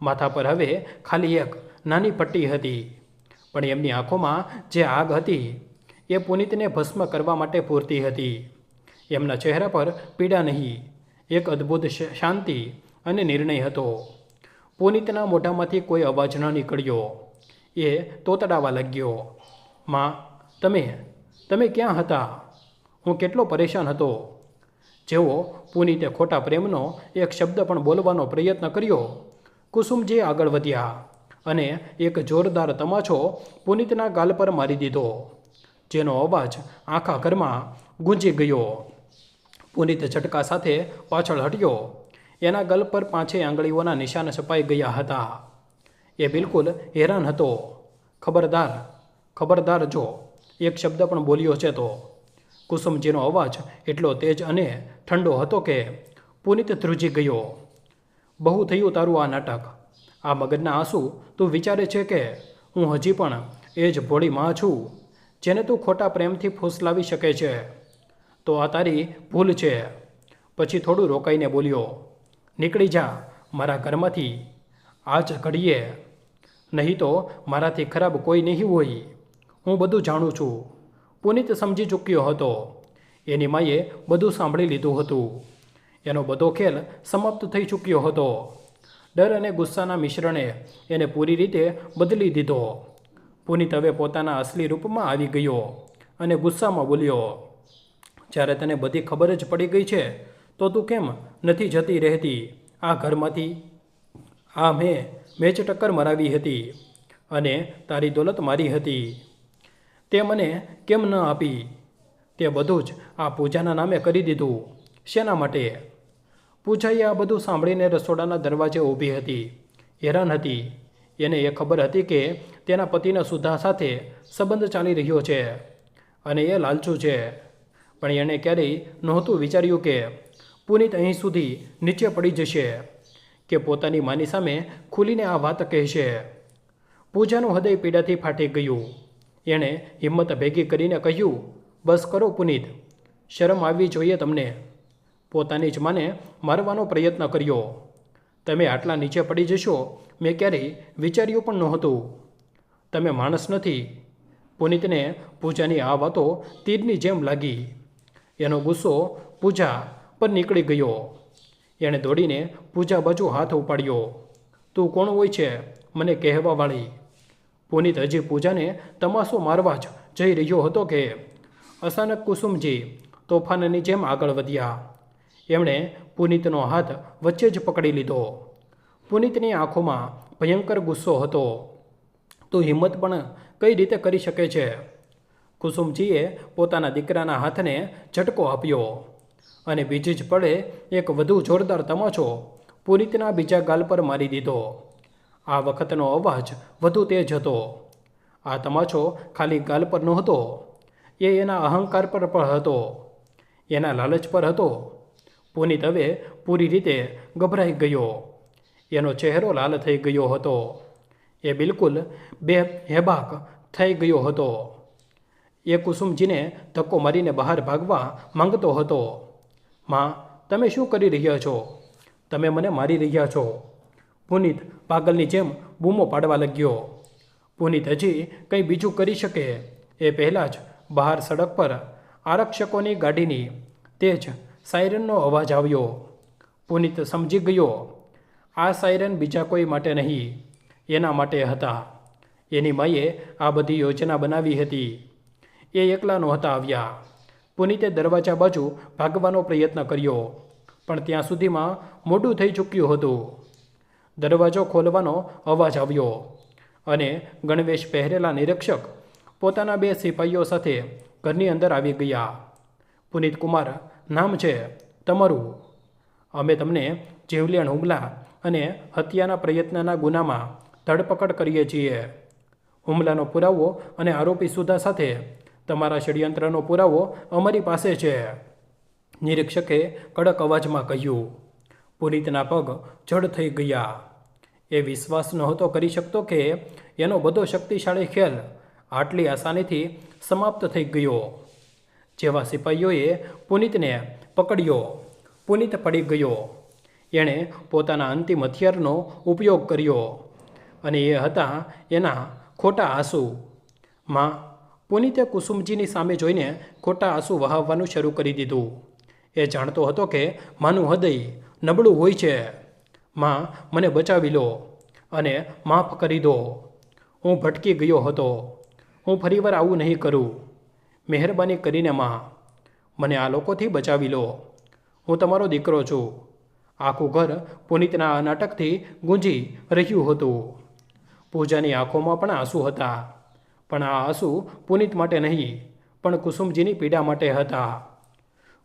S1: માથા પર હવે ખાલી એક નાની પટ્ટી હતી, પણ એમની આંખોમાં જે આગ હતી એ પુનિતને ભસ્મ કરવા માટે પૂરતી હતી. એમના ચહેરા પર પીડા નહીં, એક અદ્ભુત શાંતિ અને નિર્ણય હતો. પુનિતના મોઢામાંથી કોઈ અવાજ ન નીકળ્યો. એ તોતડાવા લાગ્યો, માં, તમે ક્યાં હતા? હું કેટલો પરેશાન હતો. જેવો પુનિતે ખોટા પ્રેમનો એક શબ્દ પણ બોલવાનો પ્રયત્ન કર્યો, કુસુમજી આગળ વધ્યા અને એક જોરદાર તમાચો પુનિતના ગાલ પર મારી દીધો, જેનો અવાજ આખા ઘરમાં ગુંજી ગયો. પુનિત ઝટકા સાથે પાછળ હટ્યો. એના ગલ પર 5 આંગળીઓના નિશાન છપાઈ ગયા હતા. એ બિલકુલ હેરાન હતો. ખબરદાર, ખબરદાર જો એક શબ્દ પણ બોલ્યો છે તો. કુસુમજીનો અવાજ એટલો તેજ અને ઠંડો હતો કે પુનિત ધ્રુજી ગયો. બહુ થયું તારું આ નાટક. આ મગજના આંસુ તું વિચારે છે કે હું હજી પણ એ જ ભોળી માં છું જેને તું ખોટા પ્રેમથી ફૂસલાવી શકે છે? તો આ તારી ભૂલ છે. પછી થોડું રોકાઈને બોલ્યો, નીકળી જા મારા ઘરમાંથી આ જ ઘડીએ, નહીં તો મારાથી ખરાબ કોઈ નહીં હોય. હું બધું જાણું છું. પુનિત સમજી ચૂક્યો હતો. એની માએ બધું સાંભળી લીધું હતું. એનો બધો ખેલ સમાપ્ત થઈ ચૂક્યો હતો. ડર અને ગુસ્સાના મિશ્રણે એને પૂરી રીતે બદલી દીધો. પુનિત હવે પોતાના અસલી રૂપમાં આવી ગયો અને ગુસ્સામાં બોલ્યો, જ્યારે તને બધી ખબર જ પડી ગઈ છે તો તું કેમ નથી જતી રહેતી આ ઘરમાંથી? મેં જ ટક્કર મરાવી હતી અને તારી દોલત મારી હતી. તે મને કેમ ન આપી? તે બધું જ આ પૂજાના નામે કરી દીધું. શેના માટે? પૂજાએ આ બધું સાંભળીને રસોડાના દરવાજે ઊભી હતી. હેરાન હતી. એને એ ખબર હતી કે તેના પતિના સુધા સાથે સંબંધ ચાલી રહ્યો છે અને એ લાલચું છે. પણ એણે ક્યારેય નહોતું વિચાર્યું કે પુનિત અહીં સુધી નીચે પડી જશે, કે પોતાની માની સામે ખુલીને આ વાત કહેશે. પૂજાનું હૃદય પીડાથી ફાટી ગયું. એણે હિંમત ભેગી કરીને કહ્યું, બસ કરો પુનિત, શરમ આવવી જોઈએ તમને. પોતાની જ માને મારવાનો પ્રયત્ન કર્યો. તમે આટલા નીચે પડી જશો મેં ક્યારેય વિચાર્યું પણ નહોતું. તમે માણસ નથી. પુનિતને પૂજાની આ વાતો તીરની જેમ લાગી. એનો ગુસ્સો પૂજા પર નીકળી ગયો. એણે દોડીને પૂજા બાજુ હાથ ઉપાડ્યો. તું કોણ હોય છે મને કહેવાવાળી? પુનિત હજી પૂજાને તમાશો મારવા જ જઈ રહ્યો હતો કે અચાનક કુસુમજી તોફાનની જેમ આગળ વધ્યા. એમણે પુનિતનો હાથ વચ્ચે જ પકડી લીધો. પુનિતની આંખોમાં ભયંકર ગુસ્સો હતો. તું હિંમત પણ કઈ રીતે કરી શકે છે? કુસુમજીએ પોતાના દીકરાના હાથને ઝટકો આપ્યો અને બીજી જ પળે એક વધુ જોરદાર તમાચો પુનિતના બીજા ગાલ પર મારી દીધો. આ વખતનો અવાજ વધુ તેજ હતો. આ તમાચો ખાલી ગાલ પર નહોતો, એ એના અહંકાર પર પણ હતો, એના લાલચ પર હતો. પુનિત હવે પૂરી રીતે ગભરાઈ ગયો. એનો ચહેરો લાલ થઈ ગયો હતો. એ બિલકુલ બેહેબાક થઈ ગયો હતો. એ કુસુમજીને ધક્કો મારીને બહાર ભાગવા માંગતો હતો. માં, તમે શું કરી રહ્યા છો? તમે મને મારી રહ્યા છો. પુનિત પાગલની જેમ બૂમો પાડવા લાગ્યો. પુનિત હજી કંઈ બીજું કરી શકે એ પહેલાં જ બહાર સડક પર આરક્ષકોની ગાડીની તેજ સાયરનનો અવાજ આવ્યો. પુનિત સમજી ગયો, આ સાયરન બીજા કોઈ માટે નહીં, એના માટે હતા. એની માએ આ બધી યોજના બનાવી હતી. એ એકલા નહોતા આવ્યા. પુનિતે દરવાજા બાજુ ભાગવાનો પ્રયત્ન કર્યો, પણ ત્યાં સુધીમાં મોડું થઈ ચૂક્યું હતું. દરવાજો ખોલવાનો અવાજ આવ્યો અને ગણવેશ પહેરેલા નિરીક્ષક પોતાના 2 સિપાહીઓ સાથે ઘરની અંદર આવી ગયા. પુનિત કુમાર નામ છે તમારું. અમે તમને જીવલેણ હુમલા અને હત્યાના પ્રયત્નના ગુનામાં ધરપકડ કરીએ છીએ. હુમલાનો પુરાવો અને આરોપી સુધા સાથે તમારા ષડયંત્રનો પુરાવો અમારી પાસે છે, નિરીક્ષકે કડક અવાજમાં કહ્યું. પુનિતના પગ જડ થઈ ગયા. એ વિશ્વાસ નહોતો કરી શકતો કે એનો બધો શક્તિશાળી ખેલ આટલી આસાનીથી સમાપ્ત થઈ ગયો. જેવા સિપાહીઓએ પુનિતને પકડ્યો, પુનિત પડી ગયો. એણે પોતાના અંતિમ હથિયારનો ઉપયોગ કર્યો અને એ હતા એના ખોટા આંસુ. માં, પુનિતે કુસુમજીની સામે જોઈને ખોટા આંસુ વહાવવાનું શરૂ કરી દીધું. એ જાણતો હતો કે માનું હૃદય નબળું હોય છે. માં, મને બચાવી લો અને માફ કરી દો. હું ભટકી ગયો હતો. હું ફરીવાર આવું નહીં કરું. મહેરબાની કરીને માં, મને આ લોકોથી બચાવી લો. હું તમારો દીકરો છું. આખું ઘર પુનિતના આ નાટકથી ગુંજી રહ્યું હતું. પૂજાની આંખોમાં પણ આંસુ હતા, પણ આ આંસુ પુનિત માટે નહીં, પણ કુસુમજીની પીડા માટે હતા.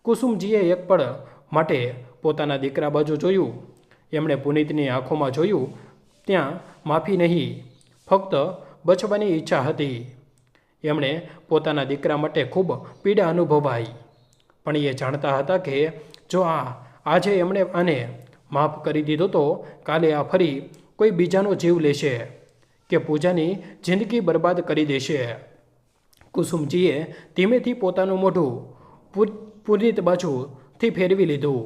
S1: કુસુમજીએ એક પળ માટે પોતાના દીકરા બાજુ જોયું. એમણે પુનિતની આંખોમાં જોયું. ત્યાં માફી નહીં, ફક્ત બચવાની ઈચ્છા હતી. એમણે પોતાના દીકરા માટે ખૂબ પીડા અનુભવાઈ, પણ એ જાણતા હતા કે જો આજે એમણે આને માફ કરી દીધો તો કાલે આ ફરી કોઈ બીજાનો જીવ લેશે કે પૂજાની જિંદગી બરબાદ કરી દેશે. કુસુમજીએ ધીમેથી પોતાનું મોઢું પુનિત બાજુથી ફેરવી લીધું.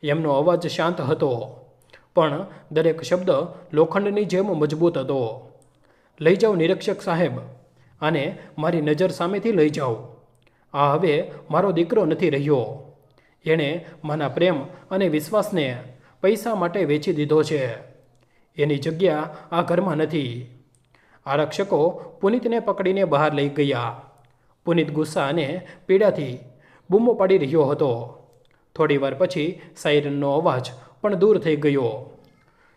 S1: એમનો અવાજ શાંત હતો, પણ દરેક શબ્દ લોખંડની જેમ મજબૂત હતો. લઈ જાઓ નિરીક્ષક સાહેબ, આને મારી નજર સામેથી લઈ જાઓ. આ હવે મારો દીકરો નથી રહ્યો. એણે મારા પ્રેમ અને વિશ્વાસને પૈસા માટે વેચી દીધો છે. એની જગ્યા આ ઘરમાં નથી. આરક્ષકો પુનિતને પકડીને બહાર લઈ ગયા. પુનિત ગુસ્સા અને પીડાથી બૂમો પાડી રહ્યો હતો. થોડીવાર પછી સાયરનનો અવાજ પણ દૂર થઈ ગયો.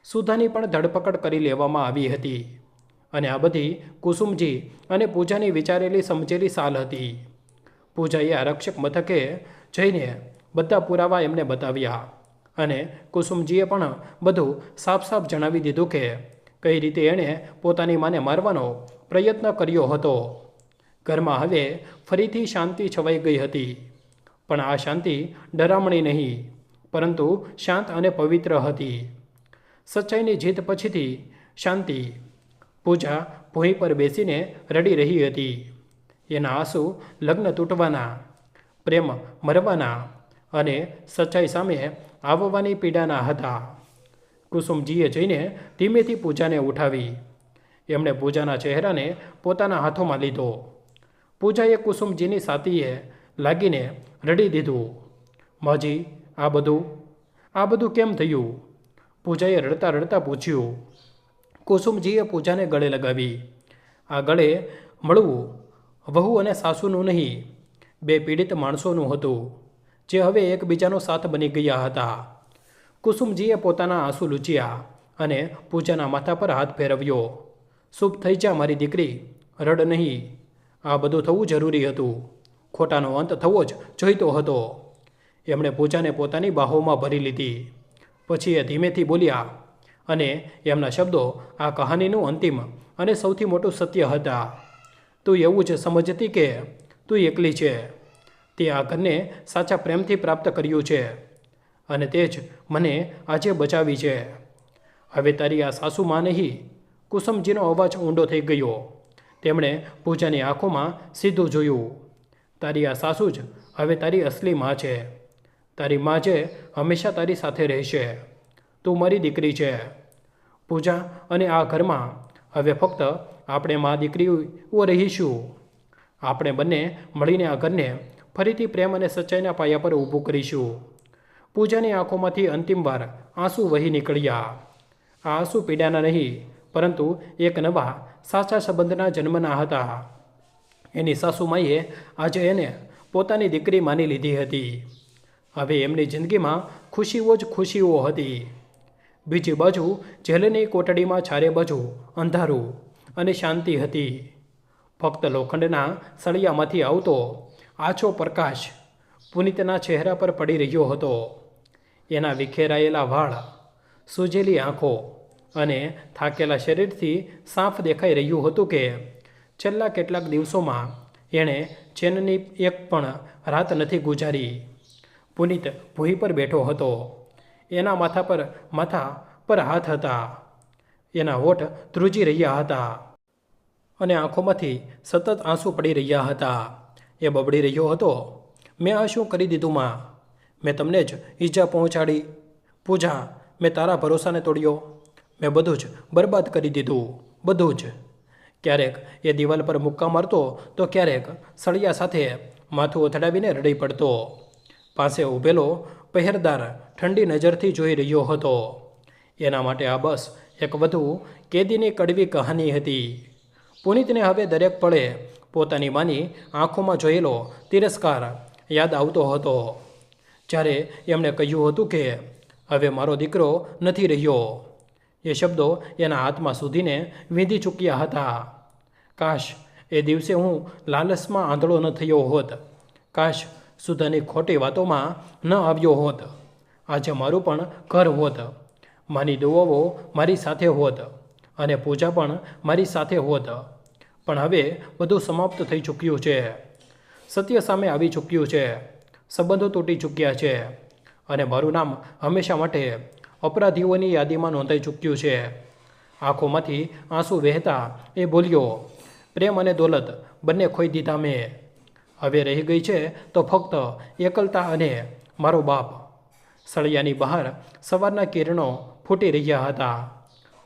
S1: સુધાની પણ ધરપકડ કરી લેવામાં આવી હતી, અને આ બધી કુસુમજી અને પૂજાની વિચારેલી સમજેલી સાલ હતી. પૂજાએ આરક્ષક મથકે જઈને બધા પુરાવા એમને બતાવ્યા, અને કુસુમજીએ પણ બધું સાફ સાફ જણાવી દીધું કે કઈ રીતે એણે પોતાની માને મારવાનો પ્રયત્ન કર્યો હતો. ઘરમાં હવે ફરીથી શાંતિ છવાઈ ગઈ હતી, પણ આ શાંતિ ડરામણી નહીં, પરંતુ શાંત અને પવિત્ર હતી. સચ્ચાઈની જીત પછીથી શાંતિ. પૂજા ભૂમિ પર બેસીને રડી રહી હતી. એના આંસુ લગ્ન તૂટવાના, પ્રેમ મરવાના અને સચ્ચાઈ સામે આવવાની પીડાના હતા. કુસુમજીએ જઈને ધીમેથી પૂજાને ઉઠાવી. એમણે પૂજાના ચહેરાને પોતાના હાથોમાં લીધો. પૂજાએ કુસુમજીની છાતીએ લાગીને રડી દીધું. માજી, આ બધું કેમ થયું? પૂજાએ રડતા રડતા પૂછ્યું. કુસુમજીએ પૂજાને ગળે લગાવી. આ ગળે મળવું વહુ અને સાસુનું નહીં, બે પીડિત માણસોનું હતું, જે હવે એકબીજાનો સાથ બની ગયા હતા. કુસુમજીએ પોતાના આંસુ લૂછ્યા અને પૂજાના માથા પર હાથ ફેરવ્યો. ચૂપ થઈ જા મારી દીકરી, રડ નહીં. આ બધું થવું જરૂરી હતું. ખોટાનો અંત થવો જ જોઈતો હતો. એમણે પૂજાને પોતાની બાહોમાં ભરી લીધી. પછી એ ધીમેથી બોલ્યા, અને એમના શબ્દો આ કહાનીનું અંતિમ અને સૌથી મોટું સત્ય હતા. તું એવું જ સમજતી કે તું એકલી છે. તે આ ઘરને સાચા પ્રેમથી પ્રાપ્ત કર્યું છે, અને તે જ મને આજે બચાવી છે. હવે તારી આ સાસુમાં નહીં. કુસુમજીનો અવાજ ઊંડો થઈ ગયો. તેમણે પૂજાની આંખોમાં સીધું જોયું. તારી આ સાસુ જ હવે તારી અસલી માં છે. તારી માં જે હંમેશા તારી સાથે રહેશે. તું મારી દીકરી છે. પૂજા, અને આ ઘરમાં હવે ફક્ત આપણે મા દીકરીઓ રહીશું. આપણે બંને મળીને આ ઘરને ફરીથી પ્રેમ અને સચ્ચાઈના પાયા પર ઊભું કરીશું. પૂજાની આંખોમાંથી અંતિમવાર આંસુ વહી નીકળ્યા. આ આંસુ પીડાના નહીં, પરંતુ એક નવા સાચા સંબંધના જન્મના હતા. એની સાસુમાઈએ આજે એને પોતાની દીકરી માની લીધી હતી. હવે એમની જિંદગીમાં ખુશીઓ જ ખુશીઓ હતી. બીજી બાજુ જેલની કોટડીમાં ચારે બાજુ અંધારું અને શાંતિ હતી. ફક્ત લોખંડના સળિયામાંથી આવતો આછો પ્રકાશ પુનિતના ચહેરા પર પડી રહ્યો હતો. એના વિખેરાયેલા વાળ, સૂજેલી આંખો અને થાકેલા શરીરથી સાફ દેખાઈ રહ્યું હતું કે છેલ્લા કેટલાક દિવસોમાં એણે ચેનની એક પણ રાત નથી ગુજારી. પુનિત ભૂમિ પર બેઠો હતો. એના માથા પર હાથ હતા. એના હોઠ ધ્રુજી રહ્યા હતા, અને આંખોમાંથી સતત આંસુ પડી રહ્યા હતા. એ બબડી રહ્યો હતો, મેં આ શું કરી દીધું માં? મેં તમને જ ઈજા પહોંચાડી. પૂજા, મેં તારા ભરોસાને તોડ્યો. મેં બધું જ બરબાદ કરી દીધું, બધું જ. ક્યારેક એ દિવાલ પર મુક્કા મારતો તો ક્યારેક સળિયા સાથે માથું અથડાવીને રડી પડતો. પાસે ઊભેલો પહેરદાર ઠંડી નજરથી જોઈ રહ્યો હતો. એના માટે આ બસ એક વધુ કેદીની કડવી કહાની હતી. પુનિતને હવે દરેક પળે પોતાની માની આંખોમાં જોયેલો તિરસ્કાર યાદ આવતો હતો, જ્યારે એમણે કહ્યું હતું કે હવે મારો દીકરો નથી રહ્યો. એ શબ્દો એના હાથમાં સુધીને વીંધી ચૂક્યા હતા. કાશ એ દિવસે હું લાલચમાં આંધળો ન થયો હોત. કાશ સુધાની ખોટી વાતોમાં ન આવ્યો હોત. આજે મારું પણ ઘર હોત, માની દુઆઓ મારી સાથે હોત અને પૂજા પણ મારી સાથે હોત. પણ હવે બધું સમાપ્ત થઈ ચૂક્યું છે. સત્ય સામે આવી ચૂક્યું છે. સંબંધો તૂટી ચૂક્યા છે અને મારું નામ હંમેશા માટે અપરાધીઓની યાદીમાં નોંધાઈ ચૂક્યું છે. આંખોમાંથી આંસુ વહેતા એ બોલ્યો, પ્રેમ અને દોલત બંને ખોઈ દીધા મેં. હવે રહી ગઈ છે તો ફક્ત એકલતા અને મારો બાપ. સળિયાની બહાર સવારના કિરણો ફૂટી રહ્યા હતા,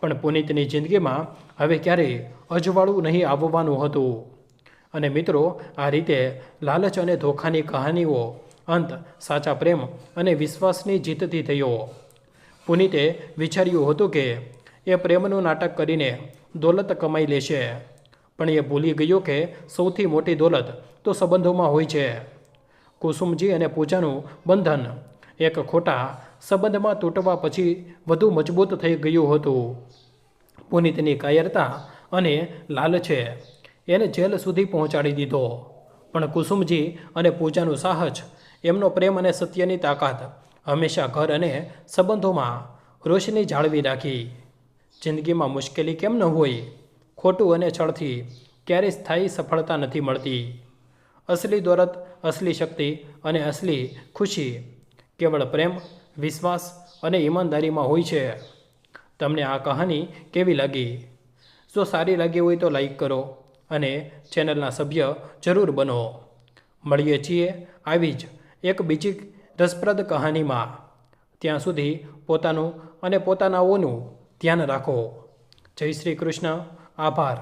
S1: પણ પુનિતની જિંદગીમાં હવે ક્યારેય અજવાળું નહીં આવવાનું હતું. અને મિત્રો, આ રીતે લાલચ અને ધોખાની કહાનીઓ અંત સાચા પ્રેમ અને વિશ્વાસની જીતથી થયો. પુનિતે વિચાર્યું હતું કે એ પ્રેમનું નાટક કરીને દોલત કમાઈ લેશે, પણ એ ભૂલી ગયો કે સૌથી મોટી દોલત તો સંબંધોમાં હોય છે. કુસુમજી અને પૂજાનું બંધન એક ખોટા સંબંધમાં તૂટવા પછી વધુ મજબૂત થઈ ગયું હતું. પુનિતની કાયરતા અને લાલચે એને જેલ સુધી પહોંચાડી દીધો, પણ કુસુમજી અને પૂજાનું સાહસ, એમનો પ્રેમ અને સત્યની તાકાત હંમેશા ઘર અને સંબંધોમાં રોશની જાળવી રાખી. જિંદગીમાં મુશ્કેલી કેમ ન હોય, ખોટું અને છળથી ક્યારેય સ્થાયી સફળતા નથી મળતી. અસલી દોલત, અસલી શક્તિ અને અસલી ખુશી કેવળ પ્રેમ, વિશ્વાસ અને ઈમાનદારીમાં હોય છે. તમને આ કહાની કેવી લાગી? જો સારી લાગી હોય તો લાઈક કરો અને ચેનલના સભ્ય જરૂર બનો. મળીએ છીએ આવી જ એક બીજી રસપ્રદ કહાનીમાં. ત્યાં સુધી પોતાનું અને પોતાનાઓનું ધ્યાન રાખો. જય શ્રી કૃષ્ણ. આભાર.